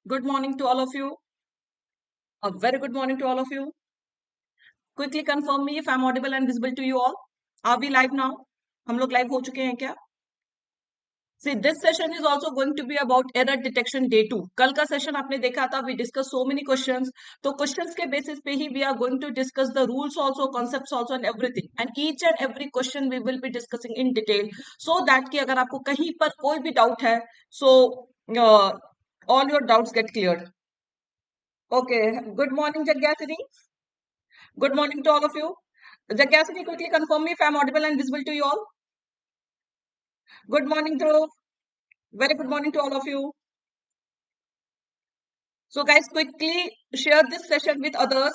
Good morning to all of you. A very good morning to all of you. Quickly confirm me if I'm audible and visible to you all. Are we live now? हम लोग live हो चुके हैं क्या? See, this session is also going to be about error detection day 2. कल का session आपने देखा था. We discussed so many questions. तो questions के basis पे ही we are going to discuss the rules also, concepts also and everything. And each and every question we will be discussing in detail so that कि अगर आपको कहीं पर कोई भी doubt है, so uh, all your doubts get cleared. Okay. Good morning, Jagyasini. Good morning to all of you. Jagyasini, quickly confirm me if I'm audible and visible to you all. Good morning, Dhruv. Very good morning to all of you. So, guys, quickly share this session with others.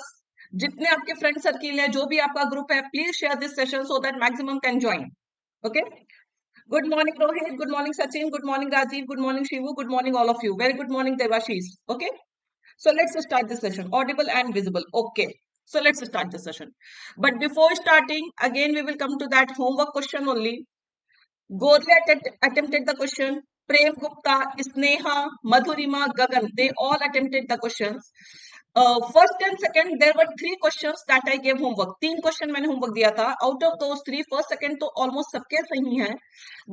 जितने आपके friend circle है, जो भी आपका group है, please share this session so that maximum can join. Okay. Good morning, Rohit. Good morning, Sachin. Good morning, Rajiv. Good morning, Shivu. Good morning, all of you. Very good morning, Devashish. Okay. So let's start this session. Audible and visible. Okay. So let's start this session. But before starting, again, we will come to that homework question only. Gorle attempted the question. Prem Gupta, Sneha, Madhurima, Gagan, they all attempted the questions. First and second, there were 3 questions that I gave homework. 3 question मैंने homework दिया था. Out of those 3, first, second तो almost सबके सही हैं.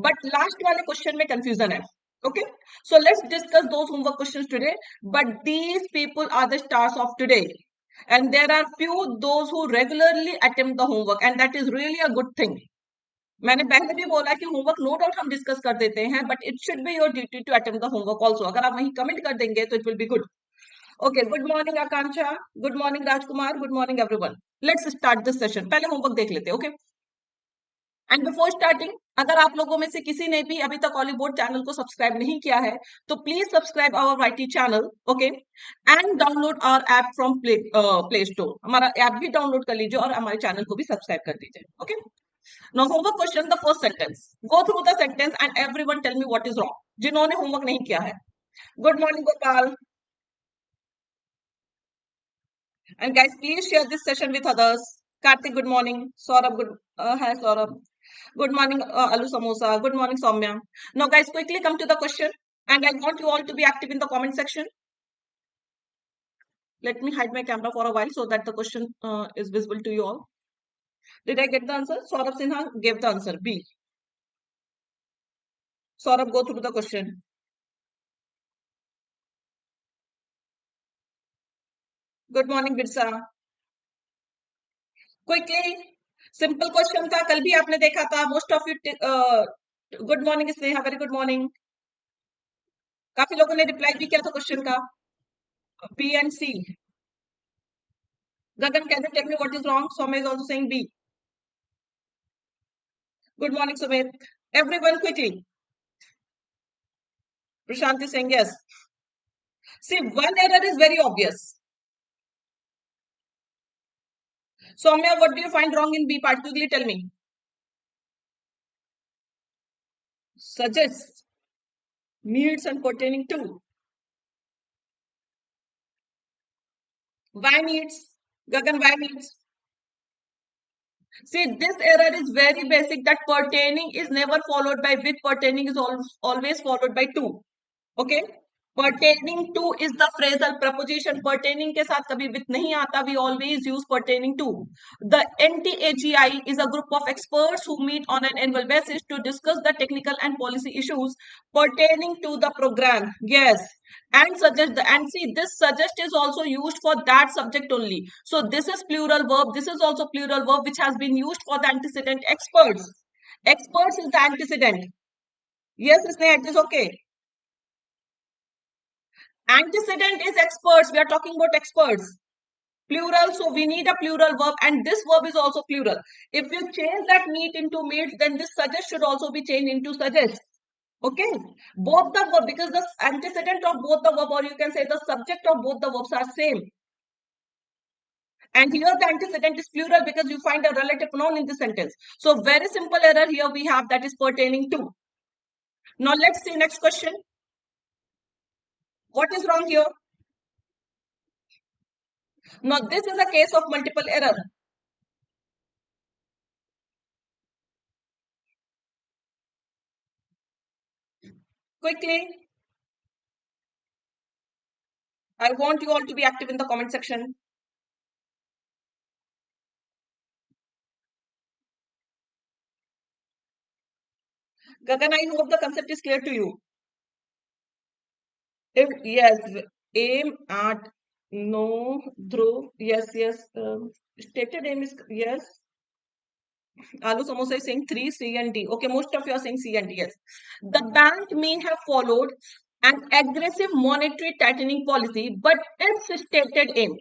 But last वाले question में confusion है. Okay, so let's discuss those homework questions today. But these people are the stars of today. And there are few those who regularly attempt the homework, and that is really a good thing. मैंने पहले भी बोला कि homework no doubt हम discuss कर देते हैं, but it should be your duty to attempt the homework also. अगर आप वहीं कमेंट कर देंगे तो it will be good. Okay. Good morning Akanksha. Good morning Rajkumar. Good morning everyone. Let's start this session. पहले होमवर्क देख लेते हैं. ओके. एंड बिफोर स्टार्टिंग, अगर आप लोगों में से किसी ने भी अभी तक ऑलीबोर्ड चैनल को सब्सक्राइब नहीं किया है तो please subscribe our YT channel. Okay. And download our app from Play Store. हमारा ऐप भी डाउनलोड कर लीजिए और हमारे चैनल को भी सब्सक्राइब कर दीजिए. Okay. Now homework question, the first sentence. Go through the sentence and everyone tell me what is wrong. जिन्होंने homework नहीं किया है. Good morning, Gopal. And guys, please share this session with others. Karthik, good morning. Saurabh, hi Saurabh. Good morning, Alu Samosa. Good morning, Soumya. Now, guys, quickly come to the question, and I want you all to be active in the comment section. Let me hide my camera for a while so that the question is visible to you all. Did I get the answer? Saurabh Sinha gave the answer B. Saurabh, go through the question. Good morning, Birsa. Quickly, simple question था. कल भी आपने देखा था. Most of you. Good morning Sneha. Very good morning. काफी लोगों ने reply भी किया था क्वेश्चन का. B and C. Gagan, can you tell me what is wrong? Soumya is also saying B. Good morning Sumit. Everyone quickly. Prashant is saying yes. C, one error is very obvious. Soumya, what do you find wrong in B part? Quickly tell me. Suggest, needs and pertaining to. Why needs? Gagan, why needs? See, this error is very basic, that pertaining is never followed by with. Pertaining is always followed by to. Okay. Pertaining to is the phrasal preposition. Pertaining के साथ कभी with नहीं आता. We always use pertaining to. The NTAGI is a group of experts who meet on an annual basis to discuss the technical and policy issues pertaining to the program. Yes. And suggest the, and see, this suggest is also used for that subject only. So this is plural verb. This is also plural verb which has been used for the antecedent experts. Experts is the antecedent. Yes, it is okay. Antecedent is experts. We are talking about experts. Plural, so we need a plural verb, and this verb is also plural. If you change that meet into meets, then this suggest should also be changed into suggest. Okay, both the verb, because the antecedent of both the verb, or you can say the subject of both the verbs are same. And here the antecedent is plural because you find a relative noun in the sentence. So very simple error here we have, that is pertaining to. Now let's see next question. What is wrong here? Now this is a case of multiple error. Quickly. I want you all to be active in the comment section. Gagan, I hope the concept is clear to you. If yes, aim at no, Dhruv, yes. Stated aim is yes. Alu Samosa is saying 3, C and D. Okay, most of you are saying C and D, yes. The bank may have followed an aggressive monetary tightening policy, but its stated aim.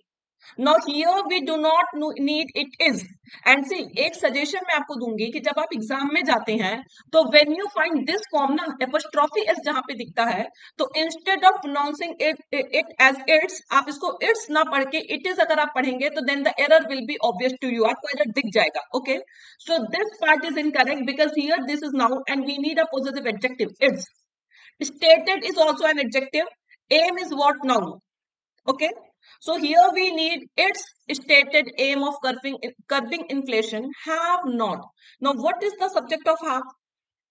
Now here we do not need it is. And see, एक suggestion मैं आपको दूंगी कि जब आप exam में जाते हैं तो when you find this form ना apostrophe s जहां पे दिखता है तो instead of pronouncing it as its आप इसको its ना पढ़ के it is अगर आप पढ़ेंगे तो then the error will be obvious to you. आपको error दिख जाएगा. Okay, so this part is incorrect because here this is noun and we need a possessive adjective. Its stated is also an adjective. Aim is what? Noun. Okay, so here we need its stated aim of curbing inflation have not. Now, what is the subject of have?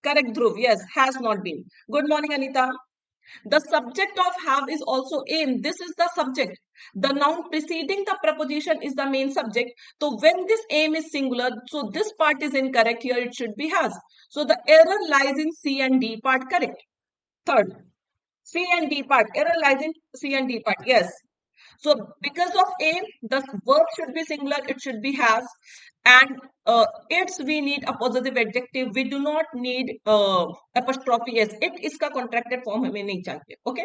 Correct, Dhruv. Yes, has not been. Good morning, Anita. The subject of have is also aim. This is the subject. The noun preceding the preposition is the main subject. So when this aim is singular, so this part is incorrect. Here it should be has. So the error lies in C and D part. Correct. Third, C and D part. Error lies in C and D part. Yes. So because of aim, the verb should be singular, it should be has, and its we need a positive adjective. We do not need apostrophe s. It इसका contracted form हमें नहीं चाहिए. Okay.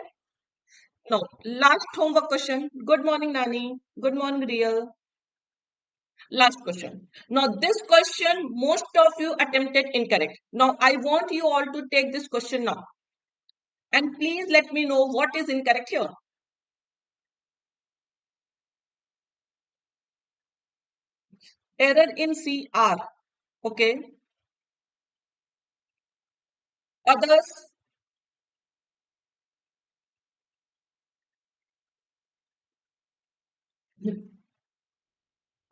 Now last homework question. Good morning, Nani. Good morning, Real. Last question. Now this question most of you attempted incorrect. Now I want you all to take this question now, and please let me know what is incorrect here. Error in CR. Okay. Others.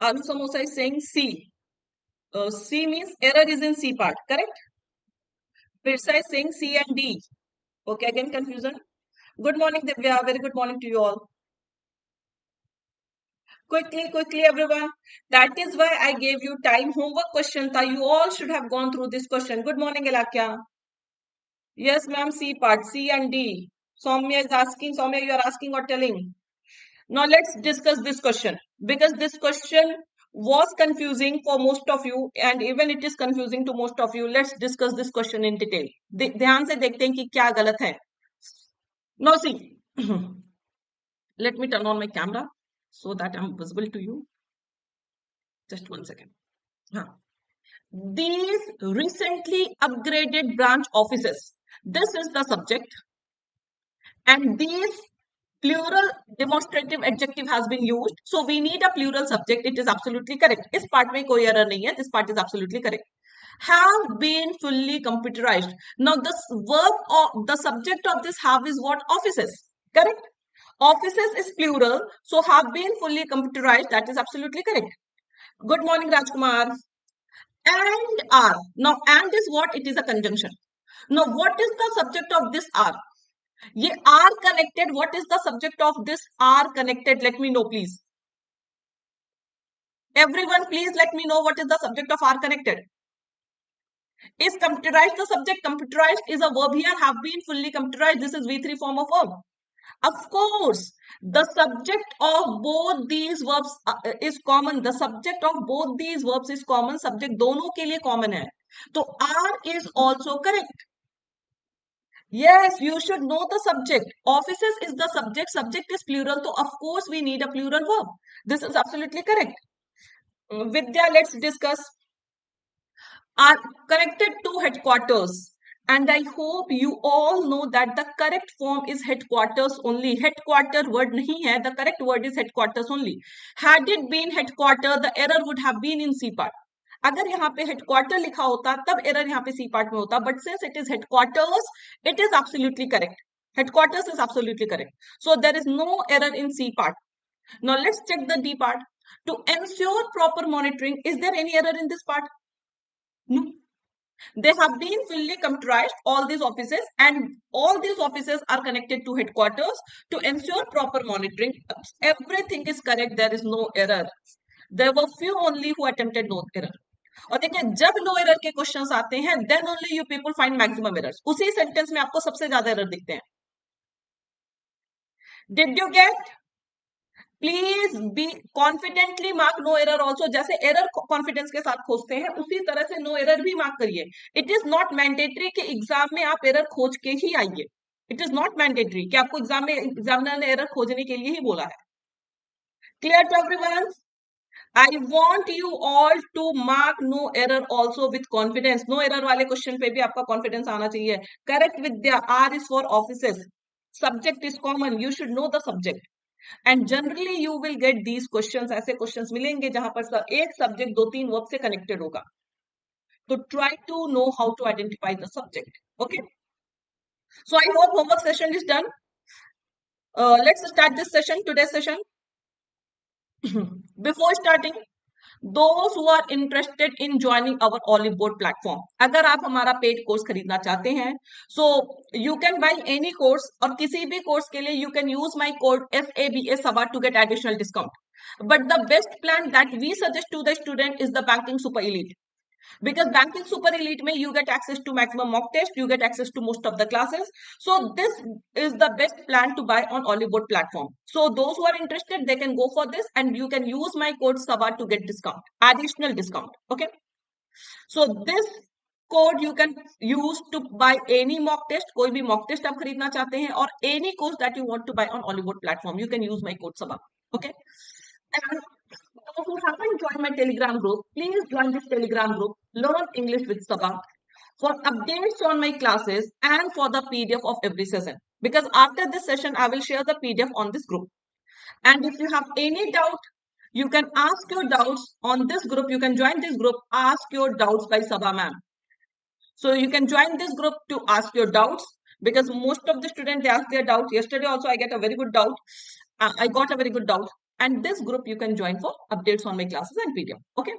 Alu Samosa is saying C. C means error is in C part, correct? Pirsa is saying C and D. Okay, again confusion. Good morning, Divya. Very good morning to you all. Quickly, everyone. That is why I gave you time homework question. You all should have gone through this question. Good morning, Elakya. Yes, ma'am, C part, C and D. Soumya is asking, Soumya, you are asking or telling? Now let's discuss this question because this question was confusing for most of you and even it is confusing to most of you. Let's discuss this question in detail. ध्यान से देखते हैं कि क्या गलत है. Now see, let me turn on my camera so that I'm visible to you. Just 1 second. These recently upgraded branch offices. This is the subject and these plural demonstrative adjective has been used. So we need a plural subject. It is absolutely correct. इस part में कोई error नहीं है. This part is absolutely correct. Have been fully computerized. Now the verb or the subject of this have is what? Offices. Correct. Offices is plural. So have been fully computerized. That is absolutely correct. Good morning, Rajkumar. And are. Now and is what? It is a conjunction. Now what is the subject of this are? ये are connected. What is the subject of this are connected? Let me know, please. Everyone, please let me know what is the subject of are connected. Is computerized the subject? Computerized is a verb here. Have been fully computerized. This is V3 form of verb. Of course, the subject of both these verbs is common. The subject of both these verbs is common. Subject दोनों के लिए common है. तो are is also correct. Yes, you should know the subject. Offices is the subject. Subject is plural. So, of course, we need a plural verb. This is absolutely correct. Vidya, let's discuss. Are connected to headquarters. And I hope you all know that the correct form is headquarters only. Headquarter word nahi hai. The correct word is headquarters only. Had it been headquarter, the error would have been in C part. अगर यहाँ पे headquarter लिखा होता तब error यहाँ पे C part में होता but since it is headquarters it is absolutely correct headquarters is absolutely correct so there is no error in C part. Now let's check the D part. To ensure proper monitoring, is there any error in this part? No. They have been fully computerized, all these offices, and all these offices are connected to headquarters to ensure proper monitoring. Everything is correct, there is no error. There were few only who attempted no error. और देखिए जब no error के questions आते हैं then only you people find maximum errors, उसी sentence में आपको सबसे ज्यादा एरर दिखते हैं. Did you get? Please be confidently mark no error also. जैसे एरर कॉन्फिडेंस के साथ खोजते हैं उसी तरह से नो एरर भी मार्क करिए. इट इज नॉट मैंडेटरी कि एग्जाम में आप एरर खोज के ही आइए. इट इज नॉट मैंडेटरी कि आपको एग्जाम में एग्जामिनर ने एरर खोजने के लिए ही बोला है. Clear to everyone? I want you all to mark no error also with confidence. No error वाले क्वेश्चन पे भी आपका कॉन्फिडेंस आना चाहिए. Correct Vidya, R is for offices. Subject is common. You should know the subject. And generally you will get these questions. ऐसे questions मिलेंगे जहां पर एक सब्जेक्ट दो तीन वर्ब से कनेक्टेड होगा. तो try to know how to identify the subject. Okay. So I hope homework session is done. Let's start this session, today's session. Before starting, those who are interested in joining our Oliveboard platform, अगर आप हमारा paid course खरीदना चाहते हैं, so you can buy any course और किसी भी course के लिए you can use my code SABA Saba to get additional discount. But the best plan that we suggest to the student is the Banking Super Elite. Because Banking Super Elite में you get access to maximum mock test, you get access to most of the classes. So this is the best plan to buy on Oliveboard platform. So those who are interested, they can go for this and you can use my code SABA to get discount, additional discount. Okay. So this code you can use to buy any mock test. कोई भी mock test आप खरीदना चाहते हैं और any course that you want to buy on Oliveboard platform, you can use my code SABA. Okay. And those who haven't joined my Telegram group, please join this Telegram group, Learn English with Saba, for updates on my classes and for the PDF of every session. Because after this session, I will share the PDF on this group. And if you have any doubt, you can ask your doubts on this group. You can join this group, ask your doubts by Saba ma'am. So you can join this group to ask your doubts because most of the students, they ask their doubts. Yesterday also, I get a very good doubt. I got a very good doubt. And this group you can join for updates on my classes and PDF. Okay.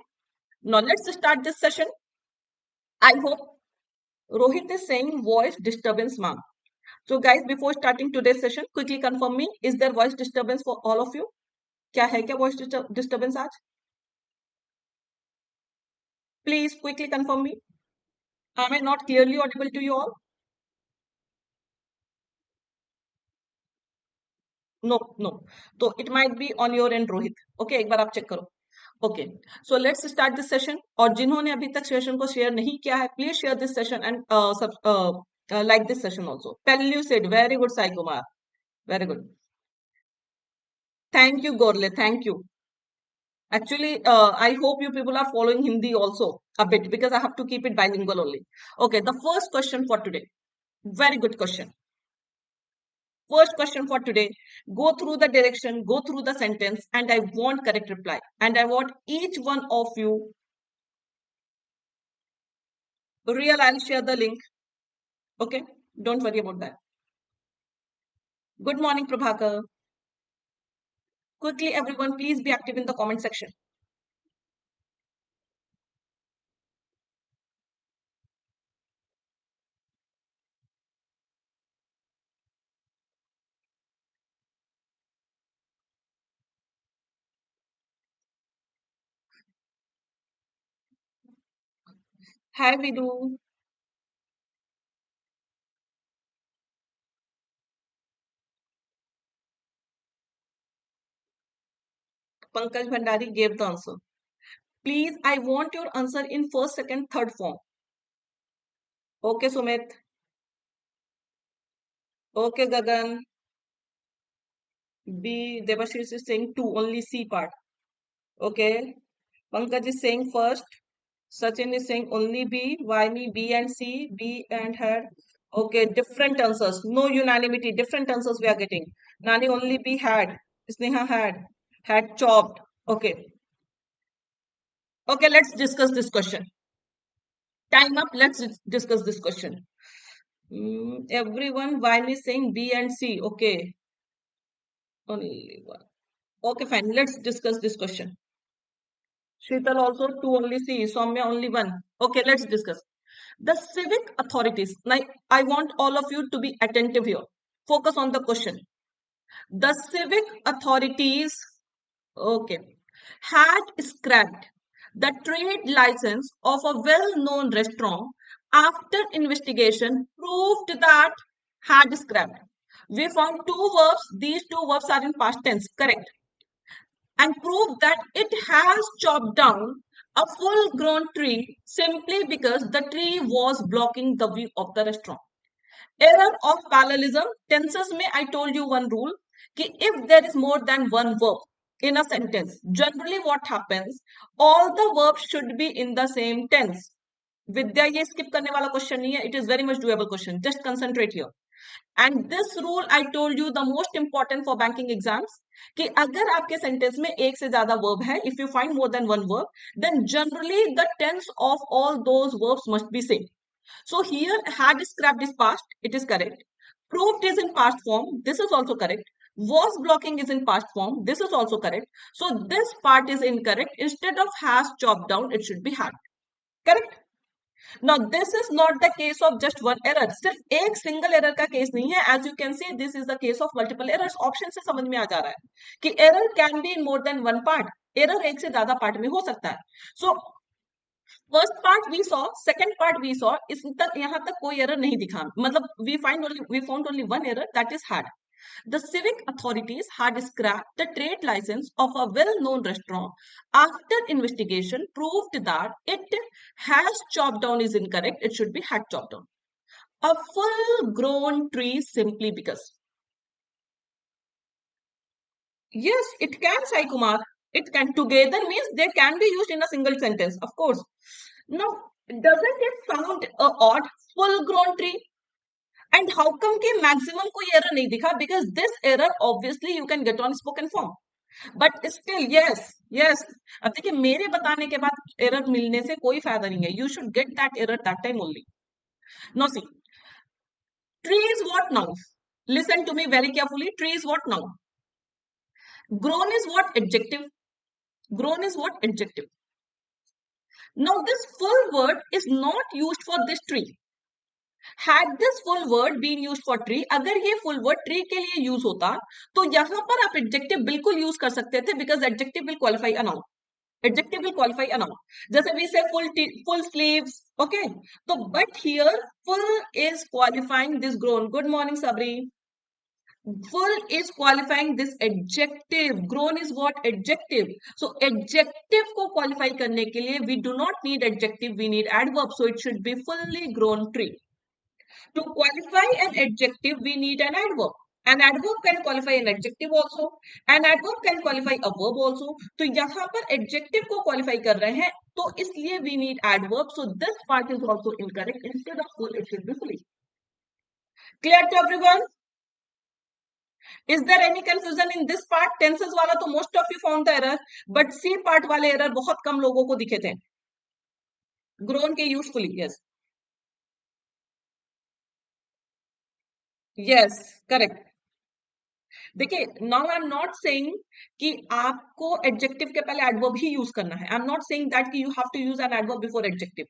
Now let's start this session. I hope Rohit is saying voice disturbance, ma'am. So guys, before starting today's session, quickly confirm me, is there voice disturbance for all of you? क्या है क्या voice disturbance आज? Please quickly confirm me. Am I not clearly audible to you all? No, no. So it might be on your end, Rohit. Okay, एक बार आप check करो. Okay, so let's start this session. और जिन्होंने अभी तक session को share नहीं किया है, please share this session and like this session also. Pellucid, very good, Sai Kumar. Very good. Thank you, Gorle. Thank you. Actually, I hope you people are following Hindi also a bit because I have to keep it bilingual only. Okay, the first question for today. Very good question. First question for today. Go through the direction, go through the sentence, and I want correct reply. And I want each one of you. Real, I'll share the link. Okay, don't worry about that. Good morning, Prabhakar. Quickly, everyone, please be active in the comment section. Hi, Vidu. Pankaj Bhandari gave the answer. Please, I want your answer in first, second, third form. Okay, Sumit. Okay, Gagan. B. Devashish is saying two, only C part. Okay. Pankaj is saying first. Sachin is saying only B. Why me? B and C. B and had. Okay, different answers. No unanimity. Different answers we are getting. Nani only B had. Sneha had. Had chopped. Okay. Okay, let's discuss this question. Time up. Let's discuss this question. Everyone, why me saying B and C? Okay. Only one. Okay, fine. Let's discuss this question. Sheetal also two only C. Soumya only one. Okay, let's discuss. The civic authorities, like I want all of you to be attentive here. Focus on the question. The civic authorities, okay, had scrapped the trade license of a well-known restaurant after investigation proved that had scrapped. We found two verbs. These two verbs are in past tense, correct? And proved that it has chopped down a full-grown tree simply because the tree was blocking the view of the restaurant. Error of parallelism. Tenses में I told you one rule कि if there is more than one verb in a sentence, generally what happens, all the verbs should be in the same tense. विद्या ये skip करने वाला question नहीं है. It is very much doable question. Just concentrate here. And this rule I told you the most important for banking exams कि अगर आपके sentence में एक से ज्यादा verb है, if you find more than one verb, then generally the tense of all those verbs must be same. So here had scrapped is past, it is correct. Proved is in past form, this is also correct. Was blocking is in past form, this is also correct. So this part is incorrect. Instead of has chopped down, it should be had. Correct? Now this is not the case of just one error. सिर्फ एक single error का case नहीं है. As you can see, this is the case of multiple errors. Option से समझ में आ जा रहा है कि error can be in more than one part. Error एक से ज्यादा part में हो सकता है. So first part we saw, second part we saw, इस तक यहाँ तक कोई एरर नहीं दिखा. मतलब we found only one error, that is had. The civic authorities had scrapped the trade license of a well-known restaurant after investigation proved that it has chopped down is incorrect. It should be had chopped down. A full-grown tree simply because. Yes, it can, Sai Kumar. It can. Together means they can be used in a single sentence, of course. Now, doesn't it sound odd? Full-grown tree. And how come कि maximum कोई error नहीं दिखा? Because this error obviously you can get on spoken form. But still, yes. अब देखिए मेरे बताने के बाद error मिलने से कोई फायदा नहीं है. You should get that error that time only. Now see, tree is what now? Listen to me very carefully. Tree is what now? Grown is what adjective? Grown is what adjective? Now this full word is not used for this tree. Had this full word been used for tree, अगर ये full word tree के लिए use होता तो यहाँ पर आप adjective बिल्कुल use कर सकते थे because adjective will qualify a noun. Adjective will qualify a noun. जैसे we say full sleeves, okay? तो but here full is qualifying this grown. Good morning, Sabri. Full is qualifying this adjective. Grown is what? Adjective. So adjective को qualify करने के लिए we do not need adjective, we need adverb. So it should be fully grown tree. To qualify an adjective, we need an adverb. An adverb can qualify an adjective also. An adverb can qualify a verb also. तो यहाँ पर adjective को qualify कर रहे हैं, तो इसलिए we need adverb. So this part is also incorrect. Instead of full, it should be fully. Clear to everyone? Is there any confusion in this part? Tenses वाला तो most of you found the error, but C part वाले error बहुत कम लोगों को दिखे थे. Grown के usefully, yes. Yes, correct. देखिए now I am not saying कि आपको एडजेक्टिव के पहले एडवर्ब ही यूज करना है. I am not saying that कि you have to use an adverb before adjective.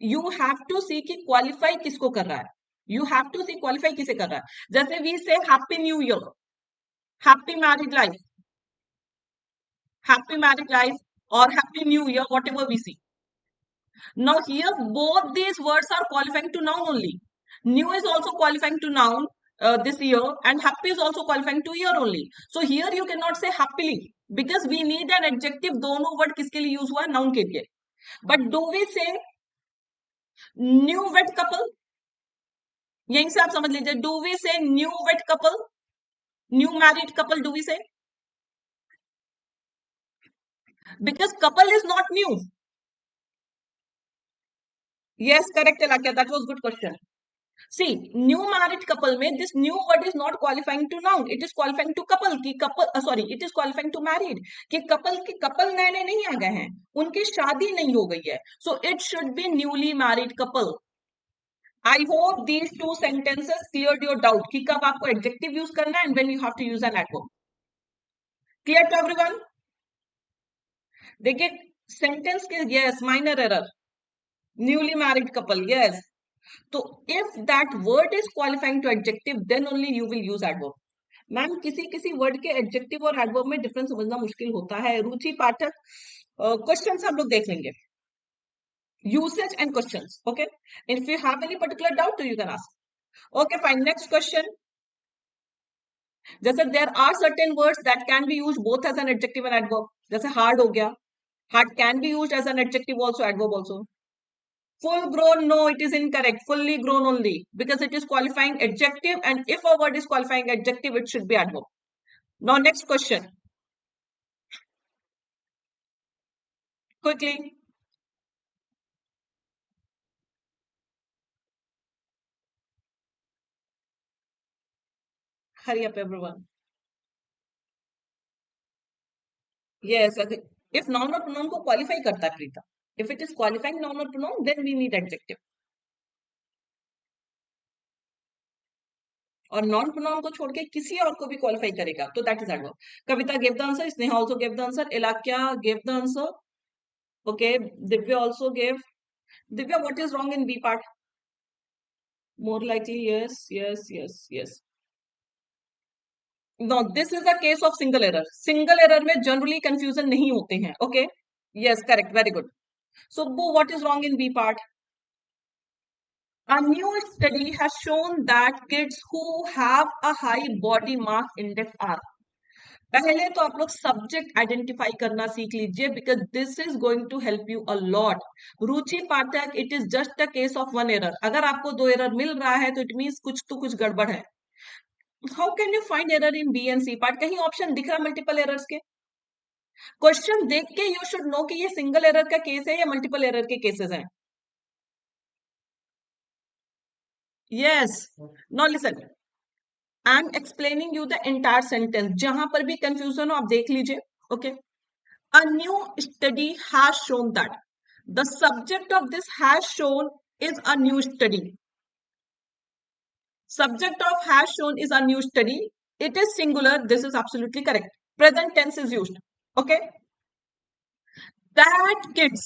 You have to see कि क्वालिफाई किसको कर रहा है. You have to see qualify किसे कर रहा है. जैसे we say happy new year, happy married life, happy married life और happy new year, whatever we see. Now here both these words are qualifying to noun only. New is also qualifying to noun this year, and happy is also qualifying to year only. So here you cannot say happily because we need an adjective. दोनों word किसके लिए use हुआ है? Noun के लिए. But do we say new wed couple? यहीं से आप समझ लीजिए. Do we say new wed couple? New married couple do we say? Because couple is not new. Yes, correct, Alakya. That was good question. See, new married couple में this new word is not qualifying to noun. It is qualifying to couple. कि couple, sorry, it is qualifying to married. कि couple नए नए नहीं आ गए हैं. उनकी शादी नहीं हो गई है. So it should be newly married couple. I hope these two sentences cleared your doubt कि कब आपको adjective use करना है and when you have to use an adverb. Clear to everyone? देखिए sentence के yes minor error. Newly married couple, yes. तो if that word is qualifying to adjective then only you will use adverb. Ma'am किसी किसी word के adjective और adverb में difference समझना मुश्किल होता है. रुचि पाठक, क्वेश्चंस हम लोग देख लेंगे. Usage and questions. Okay, if you have any particular doubt you can ask. Okay fine, next question. जैसे there are certain words that can be used both as an adjective and adverb. जैसे hard हो गया, hard can be used as an adjective also, adverb also. Full grown, no, it is incorrect. Fully grown only because it is qualifying adjective, and if a word is qualifying adjective, it should be adverb. Now, next question. Quickly. Hurry up, everyone. Yes, I think if noun or pronoun को qualify करता है Preeta. If it is qualifying noun or pronoun, then we need adjective. और non pronoun को छोड़ के किसी और को भी क्वालिफाई करेगा तो that is adverb. Kavita gave the answer, Sneha also gave the answer, इलाक्या gave the answer. Okay, Divya also gave. Divya, what is wrong in B part? More likely, yes, yes, yes, yes. No, this is a case of single error. Single error में generally confusion नहीं होते हैं. Okay? Yes, correct. Very good. So, Boo, what is wrong in B part? A new study has shown that kids who have a high body mass index are. पहले तो आप लोग subject identify करना सीख लीजिए because this is going to help you a lot. Ruchi Pathak, it is just a case of one error. अगर आपको दो एरर मिल रहा है तो इट मीन्स कुछ तो कुछ गड़बड़ है. How can you find error in B and C part? कहीं ऑप्शन दिख रहा मल्टीपल एरर्स के? क्वेश्चन देख के यू शुड नो कि ये सिंगल एरर का केस है या मल्टीपल एरर के केसेस हैं. Yes. Now listen, I am explaining you the entire sentence. जहां पर भी कंफ्यूजन हो आप देख लीजिए. Okay. A new study has shown that. The subject of this has shown is a new study. Subject of has shown is a new study. It is singular. This is absolutely correct. Present tense is used. Okay. That kids.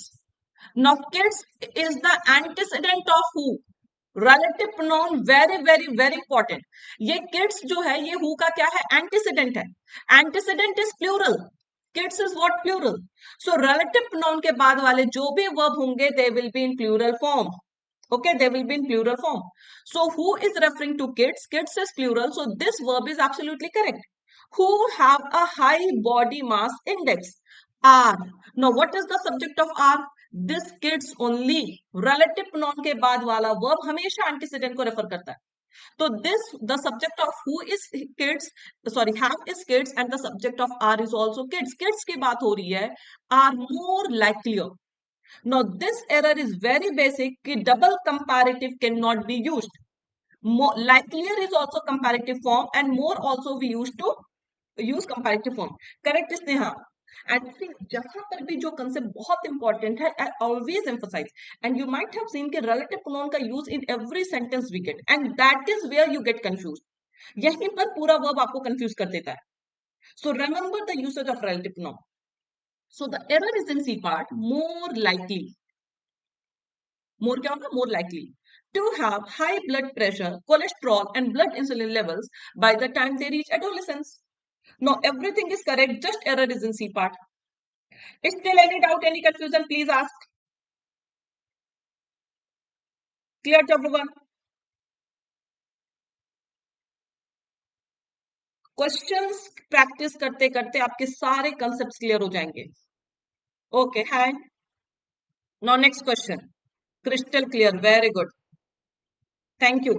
Now kids is the antecedent of who? Relative pronoun. Very very very important. ये kids जो है ये who का क्या है? Antecedent है. Antecedent is plural. Kids is what? Plural. So relative pronoun के बाद वाले जो भी verb होंगे they will be in plural form. Okay, they will be in plural form. So who is referring to kids? Kids is plural. So this verb is absolutely correct. Who have a high body mass index are. Now what is the subject of are? This kids only. Relative pronoun के बाद वाला verb हमेशा antecedent को refer करता है. So this, the subject of who is kids, sorry, have is kids, and the subject of are is also kids. Kids की बात हो रही है. Are more likelier. Now this error is very basic कि double comparative cannot be used. More, likelier is also comparative form and more also we used to use comparative form. Correct is Neha. And see, जहां पर भी जो concept बहुत important है, I always emphasize. And you might have seen कि relative pronoun का use in every sentence we get, and that is where you get confused. यहीं पर पूरा verb आपको confuse कर देता है. So remember the usage of relative pronoun. So the error is in C part, more likely. More क्या होगा? More likely to have high blood pressure, cholesterol, and blood insulin levels by the time they reach adolescence. Now everything is correct. Just error is in C part. Is still any doubt, any confusion? Please ask. Clear to everyone? Questions practice करते करते आपके सारे concepts clear हो जाएंगे. Okay, hi. Now next question. Crystal clear. Very good. Thank you.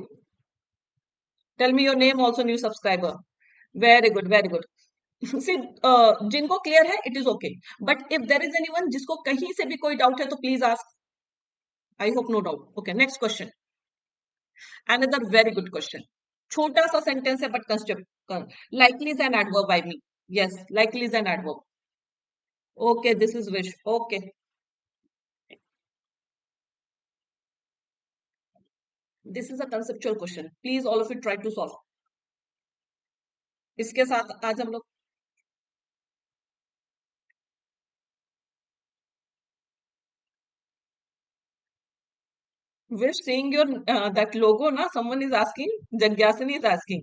Tell me your name also, new subscriber. Very good, very good. See, जिनको clear है it is okay, but if there is anyone जिसको कहीं से भी कोई doubt है तो please ask. I hope no doubt. Okay, next question. Another very good question. छोटा सा सेंटेंस है but construct. Likely is an adverb by me. Yes, likely is an adverb. Okay, this is wish. Okay, this is a conceptual question. Please all of you try to solve. इसके साथ आज हम लोग We're seeing your that logo, na? Someone is asking. Jagyasini is asking.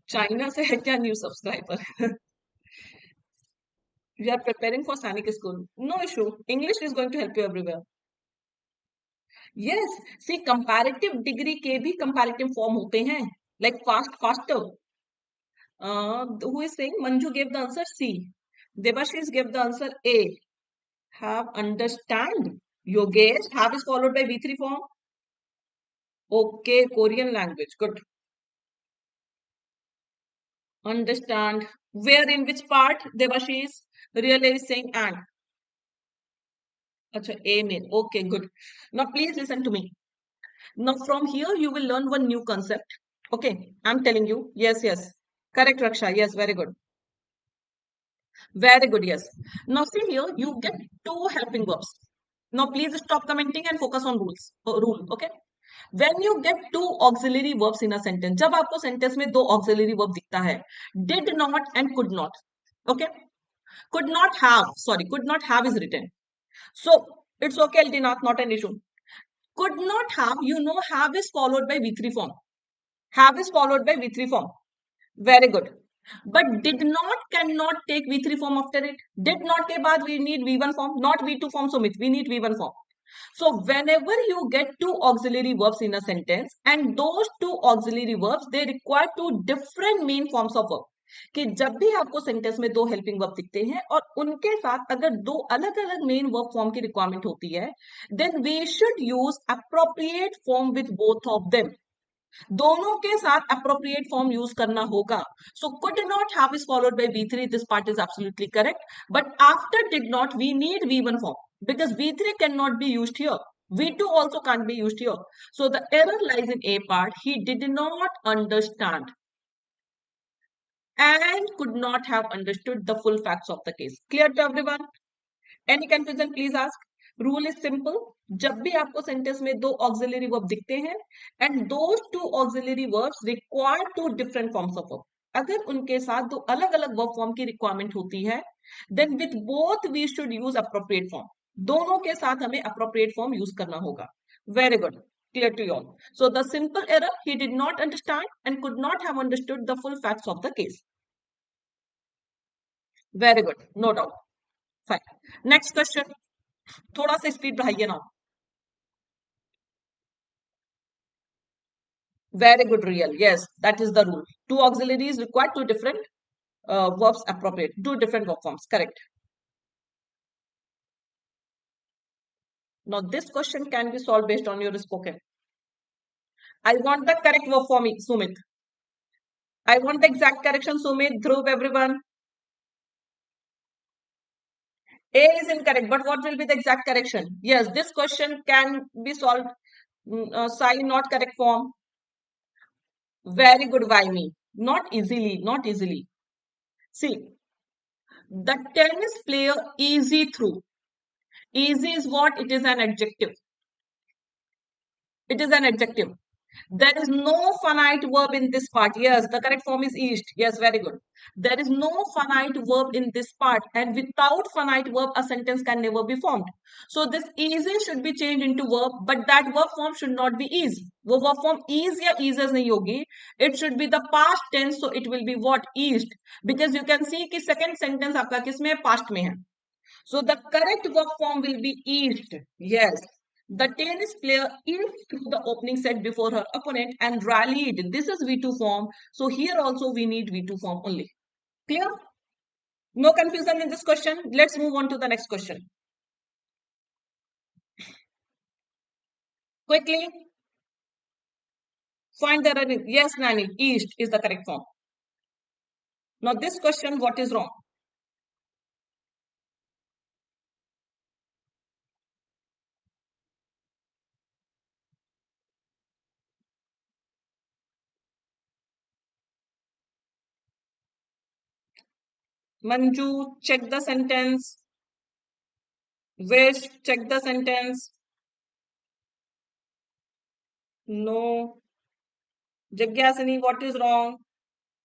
China से है क्या new subscriber? We are preparing for Sanic school. No issue. English is going to help you everywhere. Yes. See, comparative degree के भी comparative form होते हैं. Like fast, faster. Who is saying? Manju gave the answer C. Devashish gave the answer A. Have, understand. Yogesh, have is followed by V3 form. Okay, Korean language. Good. Understand. Where, in which part? Devashish really is saying and. Acha, A main. Okay, good. Now please listen to me. Now from here you will learn one new concept. Okay, I'm telling you. Yes, yes. Correct, Raksha. Yes, very good. Very good, yes. Now see here, you get two helping verbs. Now please stop commenting and focus on rule, okay? When you get two auxiliary verbs in a sentence, जब आपको sentence में दो auxiliary verb दिखता है, did not and could not, okay? Could not have, sorry, could not have is written. So it's okay, Altinath, not an issue. Could not have, you know, have is followed by V3 form. Have is followed by V3 form. Very good. But did not cannot take V3 form after it. Did not के बाद we need V1 form, not V2 form, Sumit. We need V1 form. So whenever you get two auxiliary verbs in a sentence and those two auxiliary verbs, they require two different main forms of verb. कि जब भी आपको sentence में दो helping verb दिखते हैं और उनके साथ अगर दो अलग अलग मेन वर्ब फॉर्म की रिक्वायरमेंट होती है, then we should use appropriate form with both of them. दोनों के साथ appropriate form use करना होगा. So could not have is followed by V3. This part is absolutely correct. But after did not, we need V1 form because V3 cannot be used here. V2 also can't be used here. So the error lies in A part. He did not understand and could not have understood the full facts of the case. Clear to everyone? Any confusion, please ask. Rule is simple. जब भी आपको sentence में दो auxiliary verb दिखते हैं and those two auxiliary verbs require two different forms of verb, अगर उनके साथ दो अलग अलग वर्ब फॉर्म की रिक्वायरमेंट होती है, then with both we should use appropriate form. दोनों के साथ हमें अप्रोप्रिएट फॉर्म यूज करना होगा. Very good. Clear to you all. So the simple error, he did not understand and could not have understood the full facts of the case. Very good. No doubt. Fine. Next question. थोड़ा सा speed बढ़ाइए ना. Very good, real. Yes, that is the rule. Two auxiliaries require two different verbs appropriate. Two different verb forms. Correct. Now, this question can be solved based on your spoken. I want the correct verb form, Sumit. I want the exact correction, Sumit, Dhruv, everyone. A is incorrect, but what will be the exact correction? Yes, this question can be solved. Sai, not correct form. Very good, Vaimi. Not easily, not easily. See, the tennis player easy through. Easy is what? It is an adjective. It is an adjective. There is no finite verb in this part. Yes, the correct form is east. Yes, very good. There is no finite verb in this part, and without finite verb, a sentence can never be formed. So this easy should be changed into verb, but that verb form should not be is. वो verb form is या is नहीं होगी. It should be the past tense, so it will be what? East. Because you can see कि second sentence आपका किसमें है? Past में है. So the correct verb form will be east. Yes. The tennis player eased through the opening set before her opponent and rallied. This is V2 form. So here also we need V2 form only. Clear? No confusion in this question. Let's move on to the next question. Quickly. Find the running. Yes, Nani. East is the correct form. Now this question, what is wrong? Manju, check the sentence. Wish, check the sentence. No. Jagyasini, what is wrong?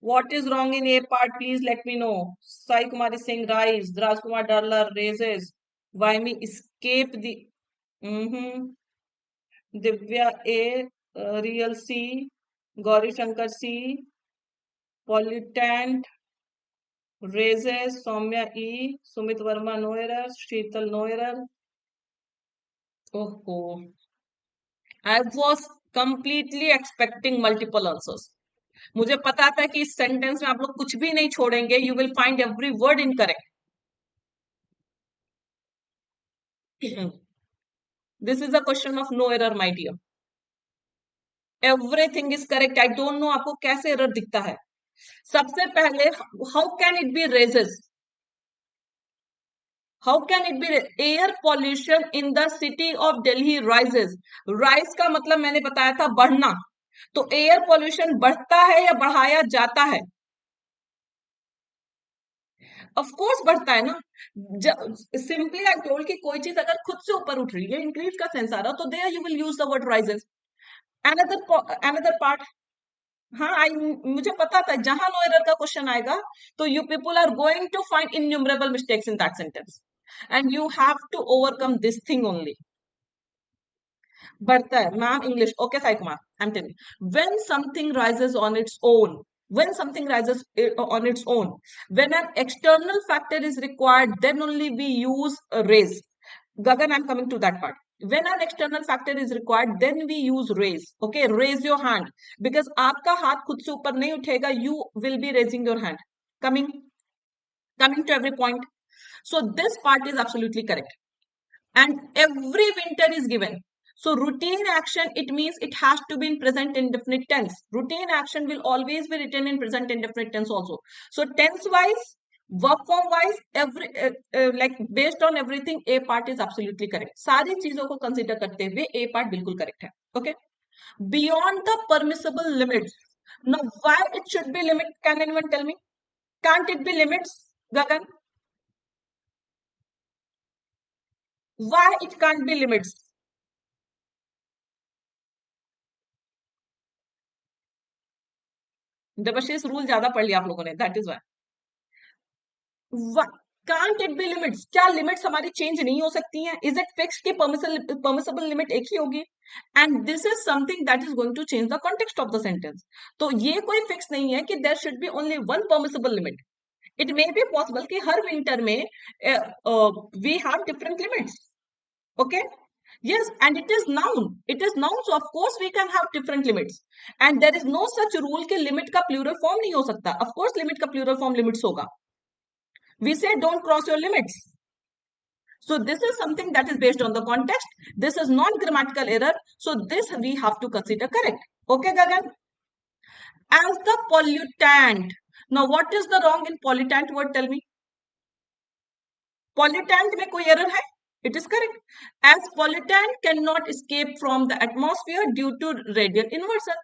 What is wrong in A part? Please let me know. Sai Kumar is saying rise. Draj Kumar Darlar raises. Vaimi escape the. Mm-hmm. Divya A, Real C, Gauri Shankar C, Politant, Raises, Soumya E, Sumit Verma no error, Sheetal no error. Oh, oh. I was completely expecting multiple answers. मुझे पता था कि इस sentence में आप लोग कुछ भी नहीं छोड़ेंगे. You will find every word incorrect. This is a question of no error, my dear. Everything is correct. I don't know आपको कैसे error दिखता है. सबसे पहले, how can it be raises? How can it be air pollution in the city of Delhi rises? Rise का मतलब मैंने बताया था बढ़ना. तो एयर पोल्यूशन बढ़ता है या बढ़ाया जाता है? ऑफ कोर्स बढ़ता है ना. सिंपली आई टोल्ड कि कोई चीज अगर खुद से ऊपर उठ रही है, इंक्रीज का सेंस आ रहा, तो there you will use the word rises. Another part. हाँ, आई मुझे पता था जहां नो एरर का क्वेश्चन आएगा तो you people are going to find innumerable mistakes in that sentence, and you have to overcome this thing only. बढ़ता है ma'am. English okay Sai Kumar. I am telling when something rises on its own. When something rises on its own, when an external factor is required, then only we use a raise. Gagan, I'm coming to that part. When an external factor is required, then we use raise. Okay, raise your hand, because आपका हाथ खुद से ऊपर नहीं उठेगा. You will be raising your hand. Coming to every point. So this part is absolutely correct. And every winter is given. So routine action, it means it has to be in present indefinite tense. Routine action will always be written in present indefinite tense also. So tense wise, verb form wise, like based on everything, A part is absolutely correct. सारी चीजों को consider करते हुए A part बिल्कुल correct है. Okay. Beyond the permissible limits. Now why it should be limit? Can anyone tell me? Can't it be limits, Gagan? Why it can't be limits? Devashish rule ज्यादा पढ़ लिया आप लोगों ने, that is why. Can't it be limits? क्या limits हमारी change नहीं हो सकती हैं? इज इट फिक्स कि परमिसिबल लिमिट एक ही होगी? And this is something that is going to change the context of the sentence. तो ये कोई फिक्स नहीं है कि there should be only one permissible limit. It may be possible कि हर विंटर में we have different limits. Okay. Yes, and it is noun. It is noun, so of course we can have different limits. And there is no such rule कि limit का plural form नहीं हो सकता. Of course limit का plural form limits होगा. We say don't cross your limits. So this is something that is based on the context. This is not grammatical error. So this we have to consider correct. Okay, Gagan? As the pollutant. Now what is the wrong in pollutant word? Tell me. Pollutant में कोई error है? It is correct. As pollutant cannot escape from the atmosphere due to radial inversion.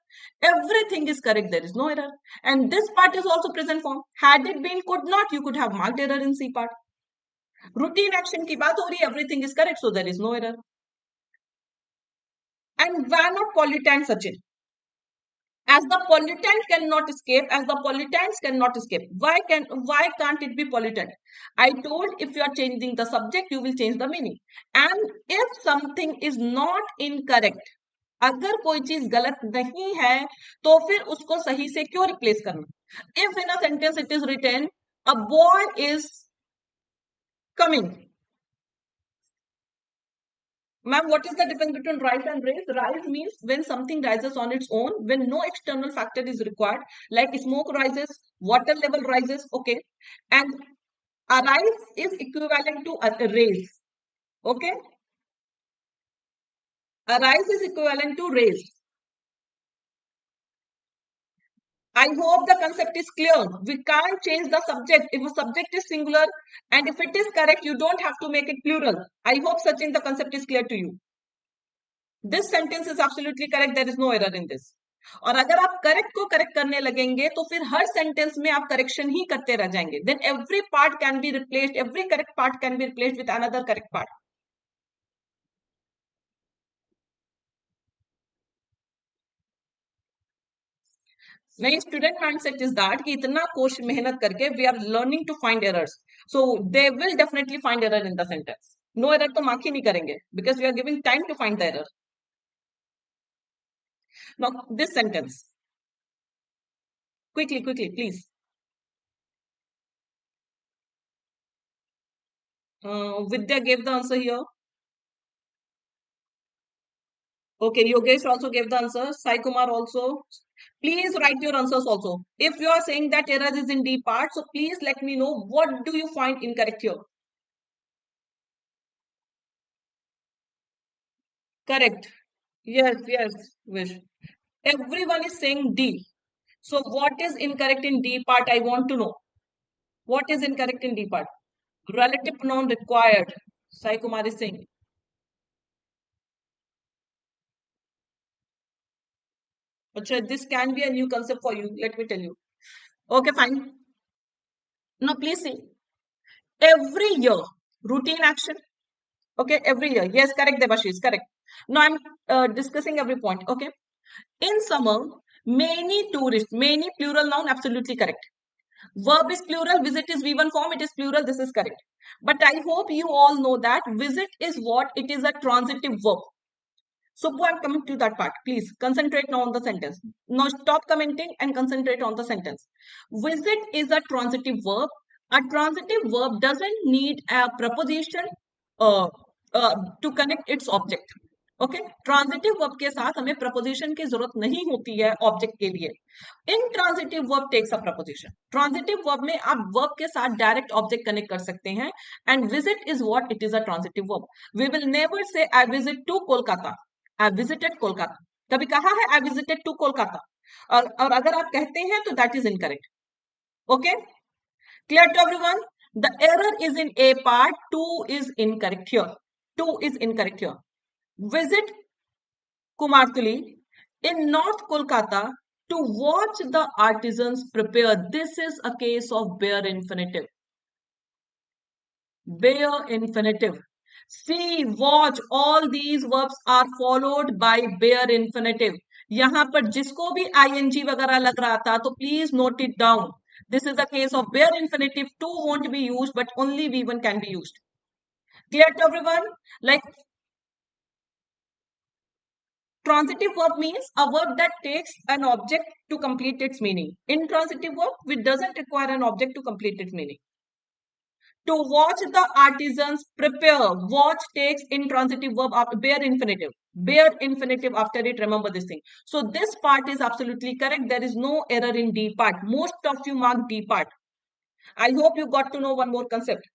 Everything is correct. There is no error. And this part is also present form. Had it been could not, you could have marked error in C part. Routine action की बात हो रही है. Everything is correct, so there is no error. And why not pollutant, Sachin? As the pollutant cannot escape, as the pollutants cannot escape. Why can't it be pollutant? I told if you are changing the subject, you will change the meaning. And if something is not incorrect, अगर कोई चीज गलत नहीं है तो फिर उसको सही से क्यों रिप्लेस करना? If in a sentence it is written, a boy is coming. Ma'am, what is the difference between rise and raise? Rise means when something rises on its own, when no external factor is required, like smoke rises, water level rises, okay? And a rise is equivalent to a raise, okay? A rise is equivalent to raise. I hope the concept is clear. We can't change the subject. If a subject is singular and if it is correct, you don't have to make it plural. I hope, Sachin, the concept is clear to you. This sentence is absolutely correct. There is no error in this. और अगर आप correct को correct करने लगेंगे तो फिर हर sentence में आप करेक्शन ही करते रह जाएंगे. Then every part can be replaced, every correct part can be replaced with another correct part. नहीं, स्टूडेंट माइंडसेट इज दैट कि इतना कोशिश मेहनत करके we are learning to find errors, so they will definitely find error in the sentence. No error तो mark ही नहीं करेंगे because we are giving time to find the error. Now this sentence, quickly please. Vidya gave the answer here. Okay, Yogesh also gave the answer. Sai Kumar also. Please write your answers also. If you are saying that error is in D part, so please let me know what do you find incorrect here. Correct. Yes, Wish. Everyone is saying D. So what is incorrect in D part? I want to know. What is incorrect in D part? Relative pronoun required. Sai Kumar is saying. Achha, this can be a new concept for you. Let me tell you. Okay, fine. Now please see. Every year, routine action. Okay, every year. Yes, correct, Devashish, correct. Now I'm discussing every point. Okay. In summer, many tourists, many plural noun, absolutely correct. Verb is plural, visit is V1 form, it is plural, this is correct. But I hope you all know that visit is what? It is a transitive verb. So I'm coming to that part. Please concentrate now on the sentence. Now stop commenting and concentrate on the sentence. Visit is a transitive verb. A transitive verb doesn't need a preposition uh, to connect its object. Okay transitive verb के साथ हमें preposition की जरूरत नहीं होती है object के लिए intransitive verb takes a preposition transitive verb में आप वर्ब के साथ डायरेक्ट ऑब्जेक्ट कनेक्ट कर सकते हैं and visit is what it is a transitive verb we will never say I visit to Kolkata I visited Kolkata कभी कहा है आई विजिटेड टू कोलकाता और अगर आप कहते हैं तो that is incorrect okay clear to everyone the error is in A part to is incorrect here to is incorrect here visit Kumartuli in North Kolkata to watch the artisans prepare. This is a case of bare infinitive. Bare infinitive. See, watch, all these verbs are followed by bare infinitive. यहाँ पर जिसको भी ing वगैरह लग रहा था तो please note it down. This is a case of bare infinitive. To won't be used, but only V1 can be used. Clear to everyone? Like transitive verb means a verb that takes an object to complete its meaning. Intransitive verb, which doesn't require an object to complete its meaning. To watch the artisans prepare. Watch takes intransitive verb after bare infinitive. Bare infinitive after it, remember this thing. So this part is absolutely correct. There is no error in D part. Most of you mark D part. I hope you got to know one more concept.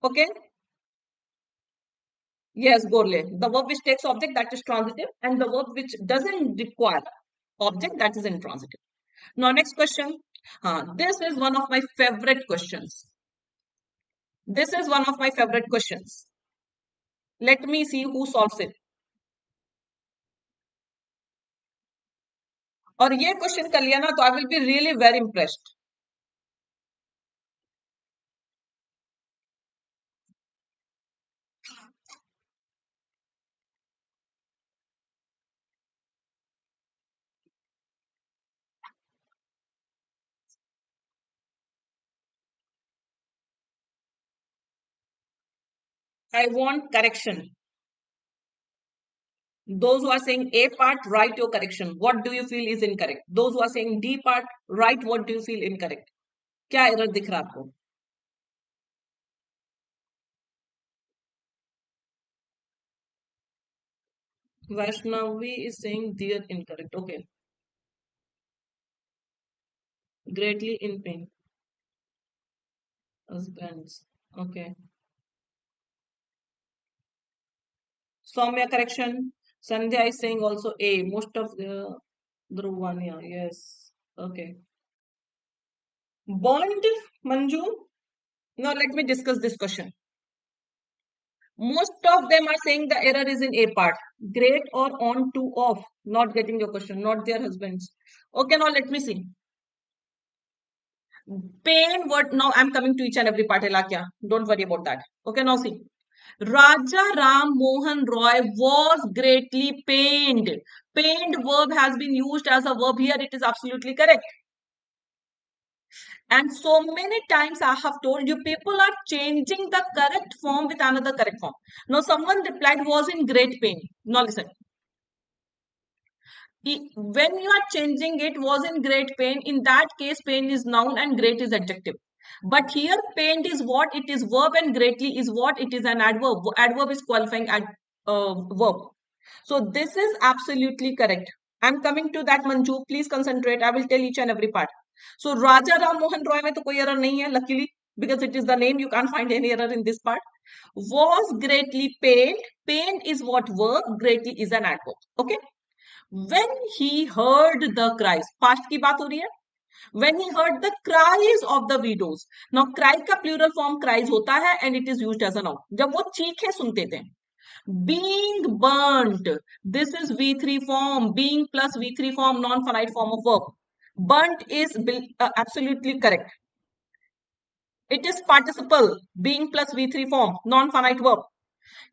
Okay? Yes, Gorle. The verb which takes object, that is transitive, and the verb which doesn't require object, that is intransitive. Now, next question. This is one of my favorite questions. This is one of my favorite questions. Let me see who solves it. और ये question कर लिया ना तो I will be really very impressed I want correction those who are saying A part, write your correction. What do you feel is incorrect? Those who are saying D part, write what do you feel incorrect. क्या error दिख रहा आपको? Vaishnavi is saying dear incorrect. Okay. Greatly in pain. Husbands. Okay. Soumya correction. Sandhya is saying also A. Most of the Dhruvania. Yes. Okay. Bond, Manju. Now let me discuss this question. Most of them are saying the error is in A part. Great or on to off. Not getting your question. Not their husbands. Okay, now let me see. Pain word. Now I'm coming to each and every part. Don't worry about that. Okay, now see. Raja Ram Mohan Roy was greatly pained. Pained verb has been used as a verb here. It is absolutely correct. And so many times I have told you, people are changing the correct form with another correct form. Now someone replied, was in great pain. Now listen. When you are changing it, was in great pain, in that case pain is noun and great is adjective. But here pained is what? It is verb, and greatly is what? It is an adverb. Adverb is qualifying verb. So this is absolutely correct. I'm coming to that, Manju. Please concentrate. I will tell each and every part. So Raja Ram Mohan Roy mein to koi error nahi hai, luckily, because it is the name. You can't find any error in this part. Was greatly pained. Pained is what verb? Greatly is an adverb. Okay. When he heard the cries, past की बात हो रही है. When he heard the cries of the widows. Now cry का plural form cries होता है and it is used as a noun. जब वो चीखें सुनते थे. Being burnt. This is V3 form. Being plus V3 form, non-finite form of verb. Burnt is absolutely correct. It is participle. Being plus V3 form, non-finite verb.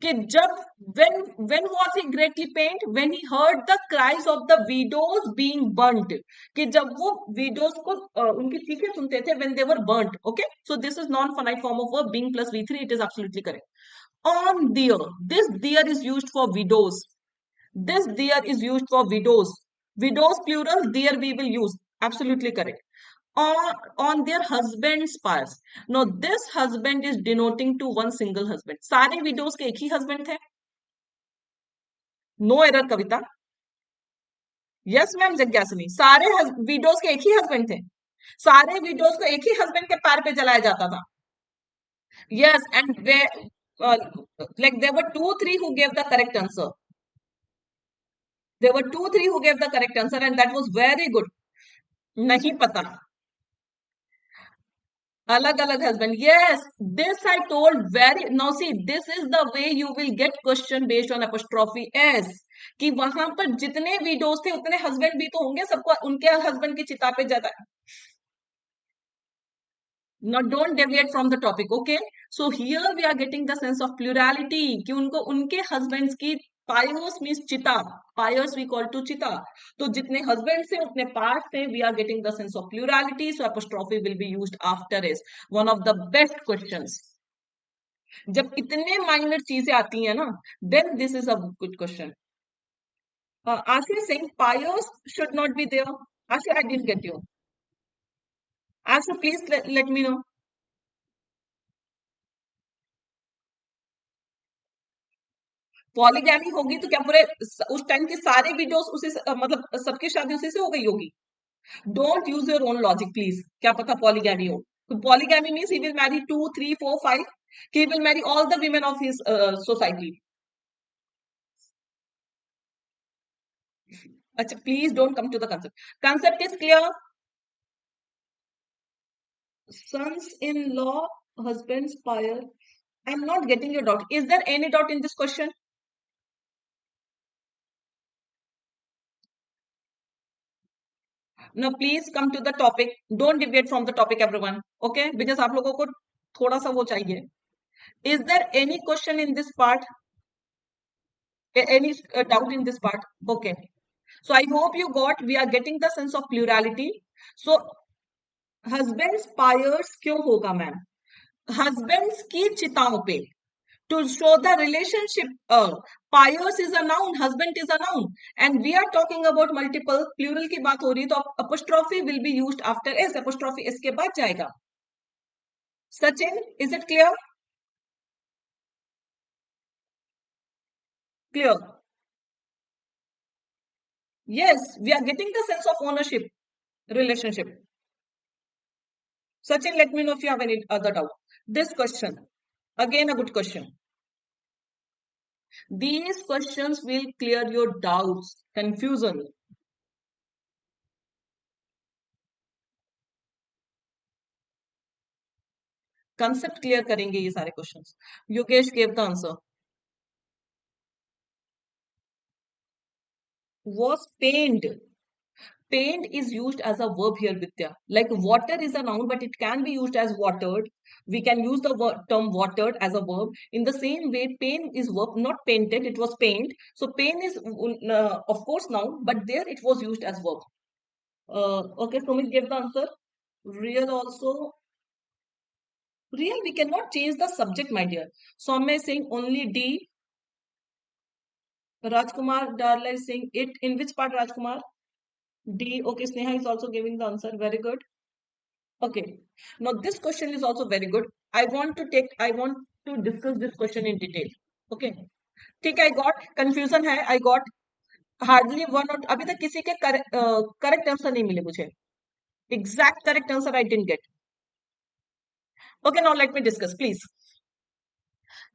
कि जब when was he greatly pained? When he heard the cries of the widows being burnt. कि जब वो widows को उनकी चीखें सुनते थे when they were burnt. Okay, so this is non-finite form of verb, being plus V3. It is absolutely correct. On dear, this dear is used for widows. This dear is used for widows. Widows plural, dear we will use. Absolutely correct. On their husband's pyres. Now this husband is denoting to one single husband. सारे widows के एक ही husband थे. No error कविता. Yes ma'am जग्यासनी. सारे widows के एक ही husband थे. सारे widows को एक ही husband के पैर पे जलाया जाता था. Yes, and uh, like there were 2-3 who gave the correct answer. There were 2-3 who gave the correct answer, and that was very good. नहीं पता. अलग अलग husband. Yes, this I told very. Now see, this is the way you will get question based on apostrophe s. कि वहां पर जितने widows थे उतने husband भी तो होंगे, सबको उनके husband की चिता पे जाता है. Now don't deviate from the topic, okay? So here we are getting the sense of plurality कि उनको उनके husbands की pyres means चिता. Pyres we call to चिता. तो जितने husbands थे उतने parts थे. We are getting the sense of plurality. So apostrophe will be used after is one of the best questions. जब इतने minor चीजें आती हैं ना, then this is a good question. Ashley is saying pyres should not be there. Ashley, I didn't get you. Ashley, please let me know. Polygamy होगी तो क्या पूरे उस टाइम के सारे वीडियोस उसी मतलब सबकी शादी उसी से हो गई होगी. Don't use your own logic please. क्या पता पॉलीगैमी हो. तो polygamy means he will marry 2 3 4 5. He will marry all the women of his society. अच्छा please don't come to the concept. Concept is clear. Sons in law, husband's pyre. I'm not getting your doubt. Is there any doubt in this question? Now please come to the topic. Don't deviate from the topic everyone. Okay, because आप लोगों को थोड़ा सा वो चाहिए. Is there any question in this part? Any doubt in this part? Okay. So I hope you got. We are getting the sense of plurality. So husbands pyres क्यों होगा ma'am? Husbands की चिताओं पे. To show the relationship, pyres is a noun, husband is a noun, and we are talking about multiple. Plural की बात हो रही है तो apostrophe will be used after s. Apostrophe s के बाद जाएगा. Sachin, is it clear? Clear. Yes, we are getting the sense of ownership relationship. Sachin, let me know if you have any other doubt. This question, again a good question. These questions will clear your doubts, confusion. Concept clear करेंगे ये सारे questions. Yogesh gave the answer. Was pained. Pained is used as a verb here, Vidya. Like water is a noun, but it can be used as watered. We can use the term watered as a verb. In the same way, pain is verb, not painted, it was pained. So pain is, of course, noun, but there it was used as verb. Okay, Sumit gave the answer. Real also. Real, we cannot change the subject, my dear. Soumya is saying only D. Rajkumar Darla is saying it. In which part, Rajkumar? D. Okay, Sneha is also giving the answer. Very good. Okay. Now this question is also very good. I want to discuss this question in detail. Okay. ठीक है, I got confusion है. I got hardly one or अभी तक किसी के correct answer नहीं मिले मुझे. Exact correct answer I didn't get. Okay, now let me discuss, please.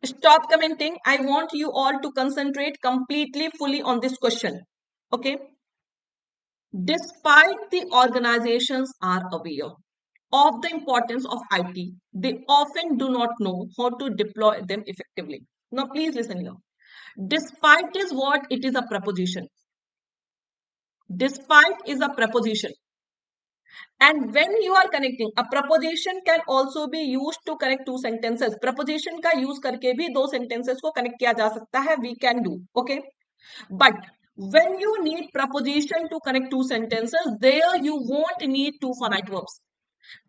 Stop commenting. I want you all to concentrate completely, fully on this question. Okay. Despite the organizations are aware of the importance of IT, they often do not know how to deploy them effectively. Now, please listen here. Despite is what? It is a preposition. Despite is a preposition. And when you are connecting, a preposition can also be used to connect two sentences. Preposition का use करके भी दो sentences को connect किया जा सकता है. We can do. Okay. But when you need preposition to connect two sentences, there you won't need two finite verbs.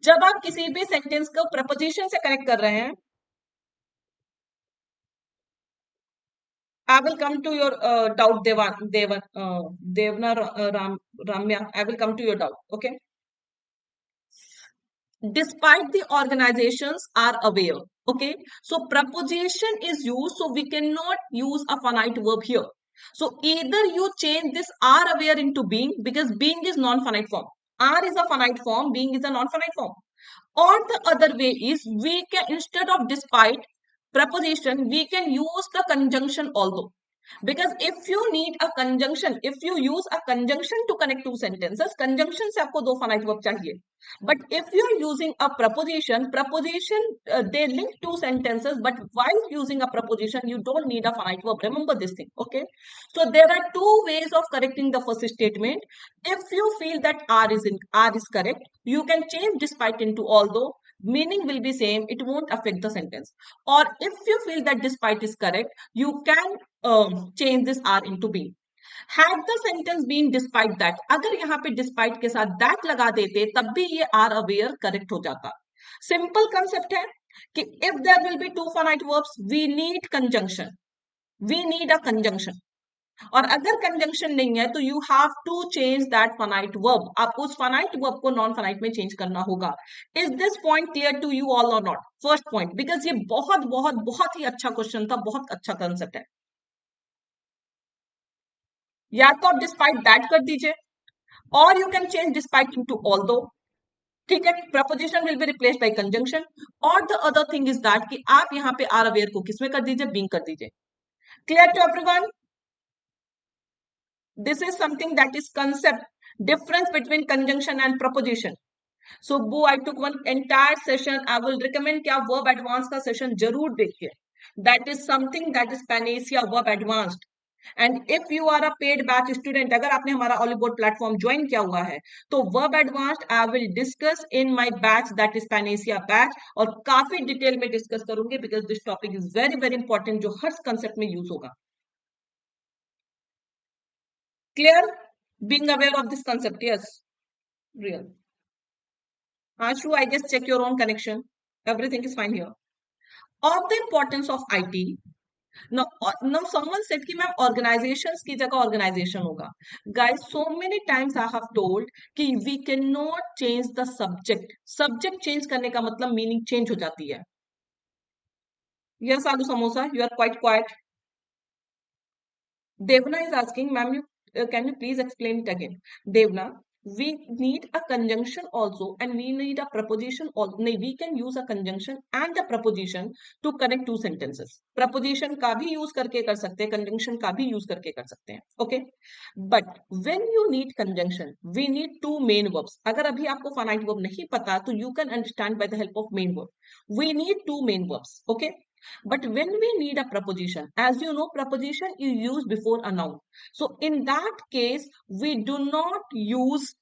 जब आप किसी भी सेंटेंस को प्रपोजिशन से कनेक्ट कर रहे हैं, I will come to your doubt, Devna Ramya. I will come to your doubt. Okay. Despite the organizations are aware. Okay. So preposition is used, so we cannot use a finite verb here. So either you change this are aware into being, because being is non-finite form. Are is a finite form, being is a non-finite form. Or the other way is, we can, instead of despite preposition, we can use the conjunction although. Because if you need a conjunction, if you use a conjunction to connect two sentences, conjunction से आपको दो finite verb चाहिए. But if you are using a preposition, they link two sentences, but while using a preposition, you don't need a finite verb. Remember this thing, okay? So there are two ways of correcting the first statement. If you feel that R is correct, you can change despite into although. Meaning will be same, it won't affect the sentence. Or if you feel that despite is correct, you can change this R into B. Had the sentence been despite that, अगर यहाँ पे despite के साथ that लगा देते, तब भी ये are aware correct हो जाता. Simple concept है कि if there will be two finite verbs, we need conjunction. We need a conjunction. और अगर कंजंक्शन नहीं है तो you have to change that finite verb. आपको उस फाइनाइट वर्ब को नॉन फाइनाइट में चेंज करना होगा. Is this point clear to you all और नॉट? फर्स्ट पॉइंट, बिकॉज ये बहुत बहुत बहुत ही अच्छा क्वेश्चन था, बहुत अच्छा कंसेप्ट है. या तो आप डिस्पाइट दैट कर दीजिए, और you can change despite into although. ठीक है, preposition will be replaced by conjunction. और the other thing is that कि आप यहाँ पे आर अवेयर को किसमें कर दीजिए? बीइंग कर दीजिए. Clear to everyone? This is something that is concept difference between conjunction and preposition. So Boo, I took one entire session. I will recommend कि आप verb advanced का session जरूर देखिए. That is something that is panacea verb advanced. And if you are a paid batch student, अगर आपने हमारा Oliveboard platform join किया हुआ है, तो verb advanced I will discuss in my batch, that is panacea batch, और काफी detail में डिस्कस करूंगी, because this topic is very very important, जो हर concept में यूज होगा. Clear? Being aware of this concept, yes. Real. Ashu, I just check your own connection. Everything is fine here. Of the importance of IT. Now someone said कि ma'am organizations की जगह organization होगा. Guys, so many times I have told कि we cannot change the subject. Subject change करने का मतलब meaning change हो जाती है. Yes, Alu Samosa, you are quite quiet. Devna is asking, ma'am, can you please explain it again? Devna, we need a conjunction also, and we need a preposition also. We can use a conjunction and a preposition to connect two sentences. Preposition का भी use करके कर सकते हैं, conjunction का भी use करके कर सकते हैं. Okay? But when you need conjunction, we need two main verbs. अगर अभी आपको finite verb नहीं पता, तो you can understand by the help of main verb. We need two main verbs. Okay? But when we need a preposition, as you know, preposition is used before a noun. So in that case, we do not use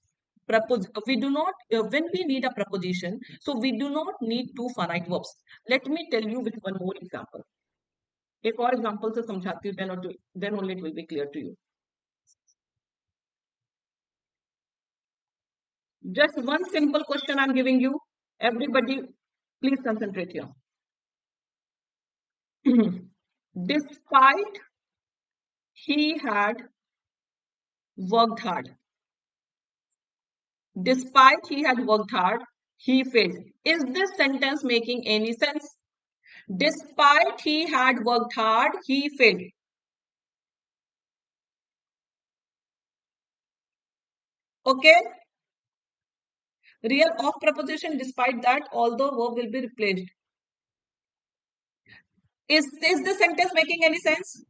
when we need a preposition, so we do not need two finite verbs. Let me tell you with one more example. एक और example से समझाती हूँ, then only it will be clear to you. Just one simple question I'm giving you. Everybody, please concentrate here. Despite he had worked hard. Despite he had worked hard, he failed. Is this sentence making any sense? Despite he had worked hard, he failed. Okay? Real of preposition, despite that, although verb will be replaced. Is this sentence making any sense?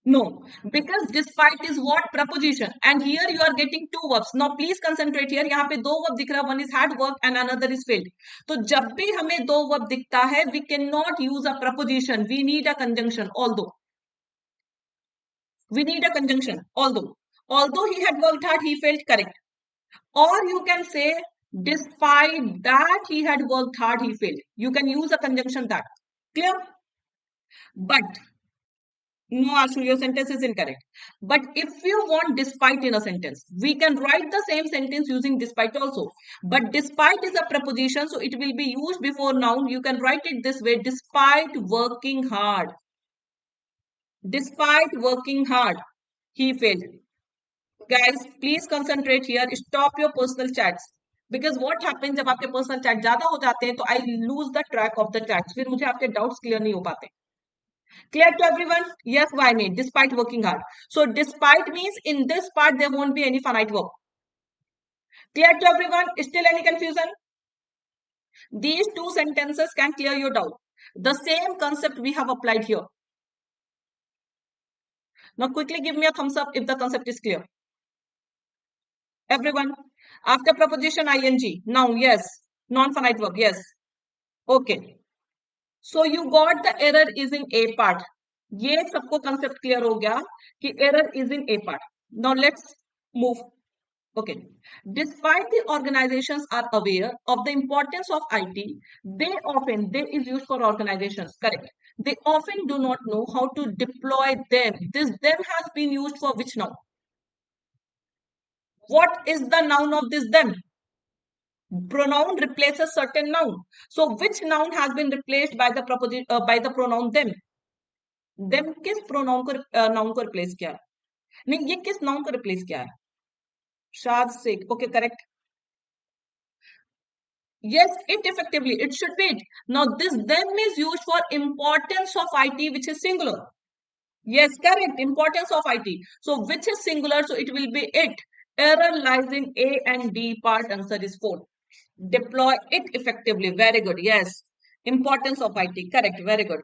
No, because despite is what preposition, and here you are getting two verbs. Now please concentrate here. यहाँ पे दो verb दिख रहा है, one is had worked and another is failed. तो जब भी हमें दो verb दिखता है, we cannot use a preposition. We need a conjunction. Although he had worked hard, he failed. Correct. Or you can say despite that he had worked hard, he failed. You can use a conjunction that. Clear? But no, Ashu, your sentence is incorrect. But if you want despite in a sentence, we can write the same sentence using despite also. But despite is a preposition, so it will be used before noun. You can write it this way, despite working hard. Despite working hard, he failed. Guys, please concentrate here. Stop your personal chats. Because what happens जब आपके personal chat ज़्यादा हो जाते हैं, तो I lose the track of the chats. फिर मुझे आपके doubts clear नहीं हो पाते. Clear to everyone? Yes, why me? Despite working hard. So despite means in this part there won't be any finite verb. Clear to everyone? Still any confusion? These two sentences can clear your doubt. The same concept we have applied here. Now quickly give me a thumbs up if the concept is clear. Everyone, after preposition ing, noun, yes. Non-finite verb, yes. Okay. So you got the error is in A part. ये सबको concept clear हो गया कि error is in A part. Now let's move. Okay. Despite the organizations are aware of the importance of IT, they is used for organizations. Correct. They often do not know how to deploy them. This them has been used for which noun? What is the noun of this them? Pronoun replaces certain noun. So which noun has been replaced by the pronoun them? Them किस pronoun को noun को replace किया है? नहीं, ये किस noun को replace किया है? Shad Sheikh. Okay, correct. Yes, it effectively. It should be it. Now this them is used for importance of IT, which is singular. Yes, correct. Importance of IT. So which is singular? So it will be it. Error lies in A and D part. Answer is 4. Deploy it effectively. Very good. Yes. Importance of IT. Correct. Very good.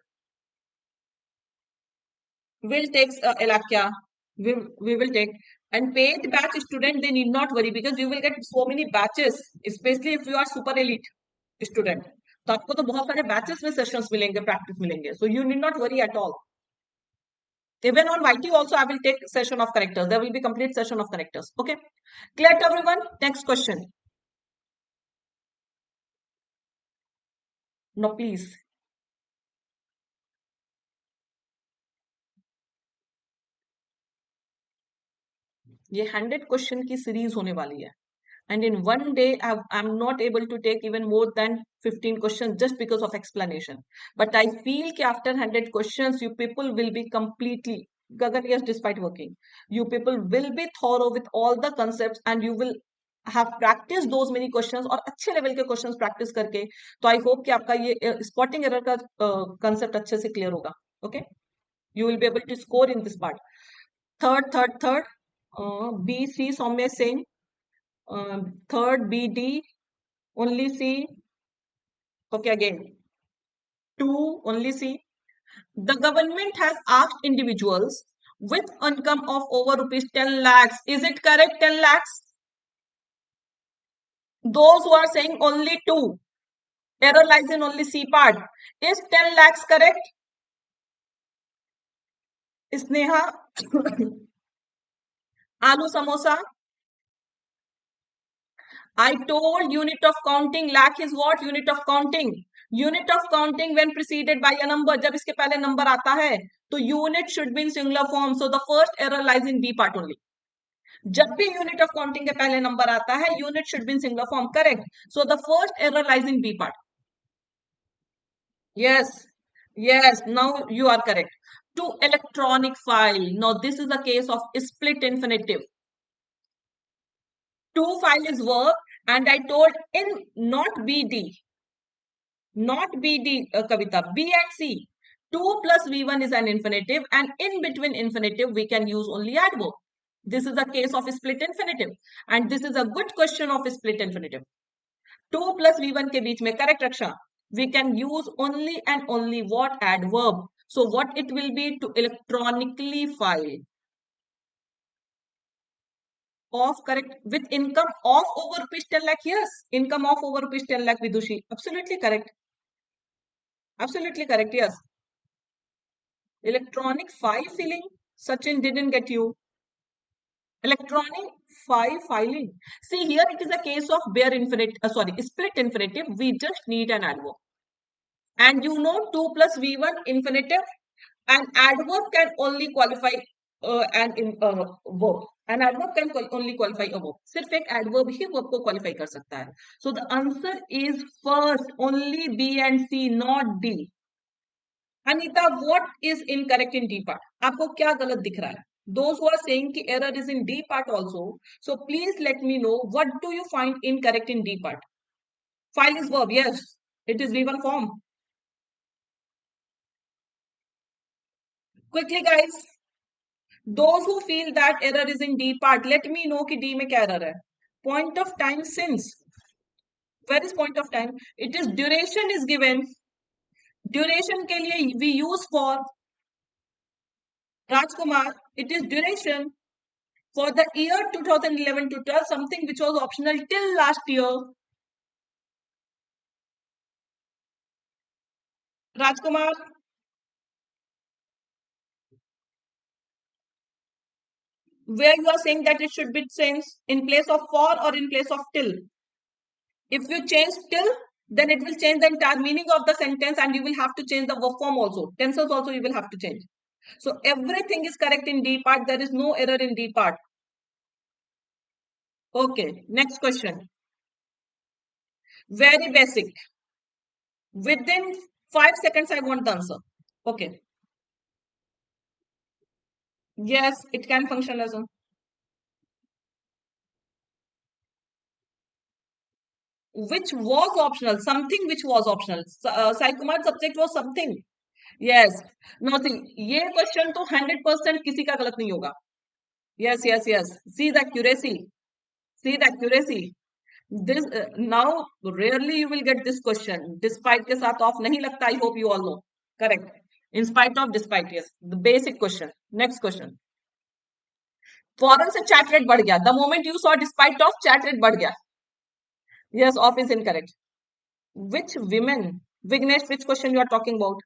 We'll take Elakya. We will take. And paid batch student, they need not worry because you will get so many batches, especially if you are super elite student. तो आपको तो बहुत सारे batches में sessions मिलेंगे, practice मिलेंगे. So you need not worry at all. Even on YT also, I will take session of characters. There will be complete session of characters. Okay. Clear to everyone? Next question. No, please. ये 100 question की series होने वाली है and in one day I'm not able to take even more than 15 questions just because of explanation, but I feel that after 100 questions you people will be completely Gagan, yes, despite working you people will be thorough with all the concepts and you will have practiced those many questions और अच्छे level के questions practice करके तो I hope कि आपका ये spotting error का concept अच्छे से क्लियर होगा. Okay, you will be able to score in this part. Third, B3 Soumya Singh. Third, BD, only C. Okay, again. 2, only C. The government has asked individuals with income of over rupees 10 lakhs. Is it correct, 10 lakhs? Those who are saying only 2, error lies in only C part. Is 10 lakhs correct? Sneha, Aloo Samosa. I told unit of counting. Lakh is what? Unit of counting. Unit of counting when preceded by a number. जब इसके पहले number आता है, तो unit should be in singular form. So the first error lies in B part only. जब भी unit of counting के पहले नंबर आता है, unit should be in singular form, correct. So the first error lies in B part. Yes, yes, now you are correct. To electronic file. Now this is a case of split infinitive. To file is verb, and I told in not BD, not BD, Kavita, B and C. 2 plus V1 is an infinitive, and in between infinitive, we can use only adverb. This is a case of split infinitive, and this is a good question of split infinitive. 2 plus V1 के बीच में, correct Raksha? We can use only and only what? Adverb. So what it will be? To electronically file. Of, correct. With income of over rupees 10 lakh. Yes, income of over rupees 10 lakh, Vidushi. Absolutely correct. Absolutely correct. Yes. Electronic file filling. Sachin didn't get you. Electronic file filing. See here, it is a case of bare infinitive. Split infinitive. We just need an adverb. And you know 2 plus V1 infinitive. An adverb can only qualify verb. An adverb can only qualify a verb. सिर्फ एक adverb ही verb को qualify कर सकता है. So the answer is first, only B and C, not D. Anita, what is incorrect in D part? आपको क्या गलत दिख रहा है? Those who are saying कि error is in D part also. So please let me know, what do you find incorrect in D part? File is verb, yes. It is V1 form. Quickly guys. Those who feel that error is in D part, let me know कि D में क्या error है. Point of time since. Where is point of time? It is duration is given. Duration के लिए we use for Rajkumar. It is duration for the year 2011 to 12, something which was optional till last year. Rajkumar, where you are saying that it should be since in place of for or in place of till. If you change till, then it will change the entire meaning of the sentence, and you will have to change the verb form also. Tenses also you will have to change. So everything is correct in D part. There is no error in D part. Okay, next question. Very basic. Within 5 seconds, I want the answer. Okay. Yes, it can function as a. Which was optional. Something which was optional. Sai Kumar subject was something. Yes. No, see, ये question तो 100% किसी का गलत नहीं होगा. Yes, yes, yes. See the accuracy. See the accuracy. This now rarely you will get this question. Despite के साथ off नहीं लगता. I hope you all know. Correct. In spite of, despite, yes. The basic question. Next question. फौरन से chat rate बढ़ गया. The moment you saw despite of, chat rate बढ़ गया. Yes, off is incorrect. Which women? Vignesh, which question you are talking about?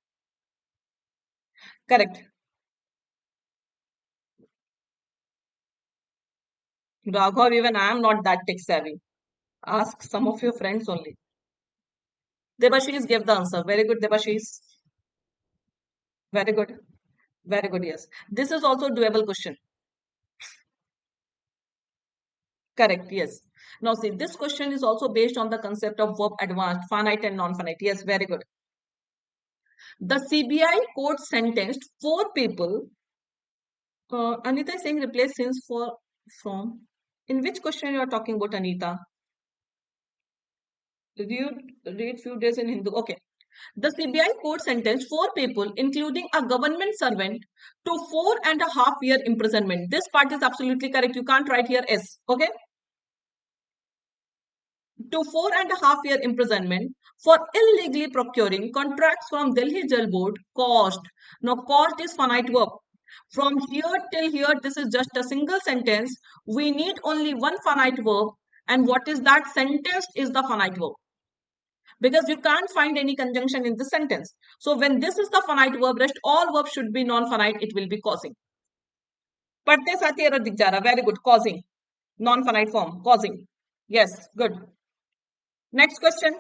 Correct. Raghav, even I am not that tech savvy. Ask some of your friends only. Debashis gave the answer. Very good, Debashis. Very good. Very good, yes. This is also doable question. Correct, yes. Now see, this question is also based on the concept of verb advanced, finite and non-finite. Yes, very good. The CBI court sentenced 4 people. Anita is saying replace since for from. In which question you are talking about, Anita? Read few days in Hindu. Okay. The CBI court sentenced 4 people, including a government servant, to 4.5 year imprisonment. This part is absolutely correct. You can't write here S. Okay. To 4.5 year imprisonment for illegally procuring contracts from Delhi Jailboard. Cost. Now, cost is finite verb. From here till here, this is just a single sentence. We need only one finite verb. And what is that? Sentence is the finite verb. Because you can't find any conjunction in this sentence. So when this is the finite verb, rest all verbs should be non-finite. It will be causing. पढ़ते साथ ही error दिख जा रहा. Very good. Causing. Non-finite form. Causing. Yes. Good. Next question.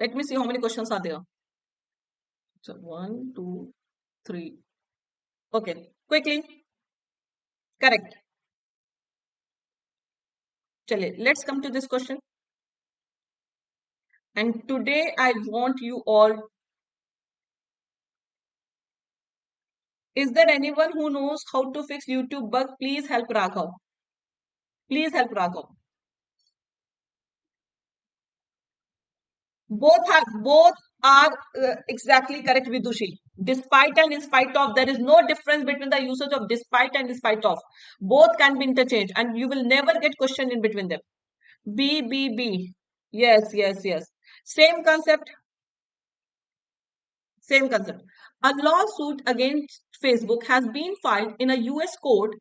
Let me see how many questions are there. So 1, 2, 3. Okay. Quickly. Correct. चलिए, let's come to this question. And today I want you all. Is there anyone who knows how to fix YouTube bug? Please help Raghav. Please help Raghav. Both are exactly correct, Vidushi. Despite and in spite of, there is no difference between the usage of despite and in spite of. Both can be interchanged, and you will never get question in between them. B. Yes, yes, yes. Same concept. Same concept. A lawsuit against Facebook has been filed in a US court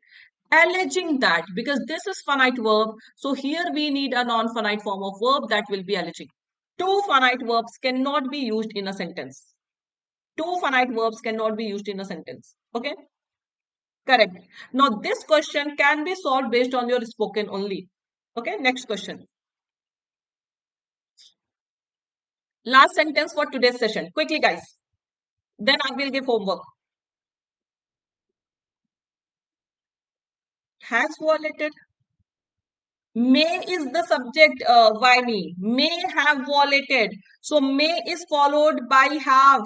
alleging that, because this is finite verb, so here we need a non-finite form of verb that will be alleging. Two finite verbs cannot be used in a sentence. Two finite verbs cannot be used in a sentence. Okay? Correct. Now, this question can be solved based on your spoken only. Okay? Next question. Last sentence for today's session. Quickly, guys. Then I will give homework. Has violated. May is the subject. Why me? May have violated. So, may is followed by have.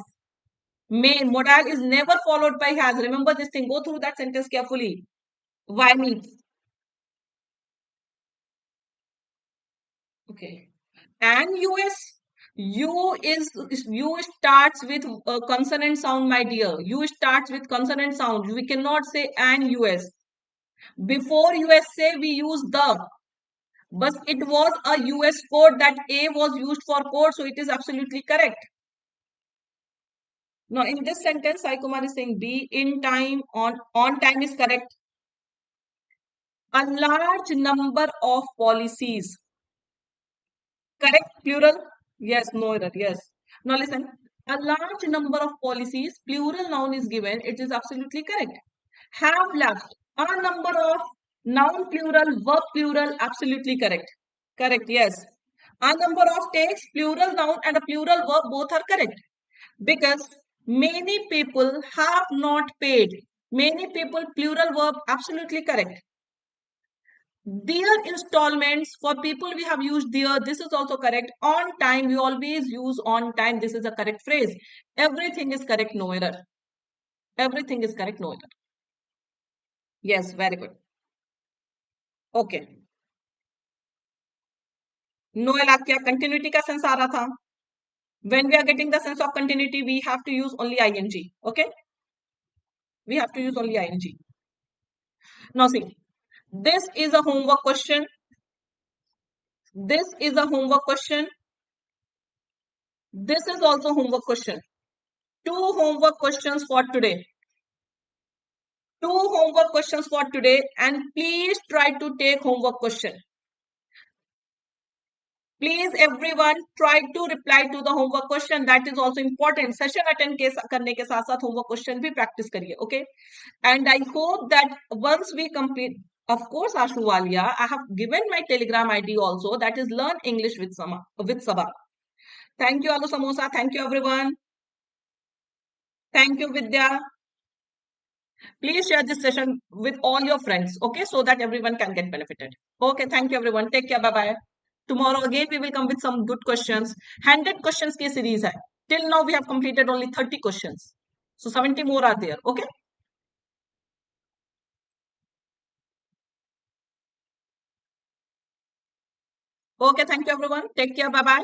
May. Modal is never followed by has. Remember this thing. Go through that sentence carefully. Why me? Okay. And U starts with a consonant sound, my dear. U starts with consonant sound. We cannot say and US. Before USA, we use the. But it was a US code that A was used for code, so it is absolutely correct. Now, in this sentence, Sai Kumar is saying B, in time, on time is correct. A large number of policies. Correct, plural? Yes, no error, yes. Now listen, a large number of policies, plural noun is given, it is absolutely correct. Have left, a number of, noun plural, verb plural, absolutely correct. Correct, yes. A number of takes, plural noun and a plural verb, both are correct. Because many people have not paid. Many people, plural verb, absolutely correct. Their installments, for people we have used their, this is also correct. On time, we always use on time, this is a correct phrase. Everything is correct, no error. Everything is correct, no error. Yes, very good. Okay. Noel, क्या continuity का sense आ रहा था? When we are getting the sense of continuity, we have to use only ing. Okay? We have to use only ing. Now see, this is a homework question. This is a homework question. This is also homework question. Two homework questions for today. Two homework questions for today, and please try to take homework question. Please everyone try to reply to the homework question. That is also important. Session attend करने के साथ साथ homework question भी practice करिए. Okay? And I hope that once we complete, of course, Ashu Walia, I have given my Telegram ID also. That is Learn English with Saba. Thank you, Alu Samosa. Thank you, everyone. Thank you, Vidya. Please share this session with all your friends, okay, so that everyone can get benefited. Okay, thank you, everyone. Take care. Bye-bye. Tomorrow again, we will come with some good questions. 100 questions की series है. Till now, we have completed only 30 questions. So 70 more are there, okay? Okay, thank you, everyone. Take care. Bye-bye.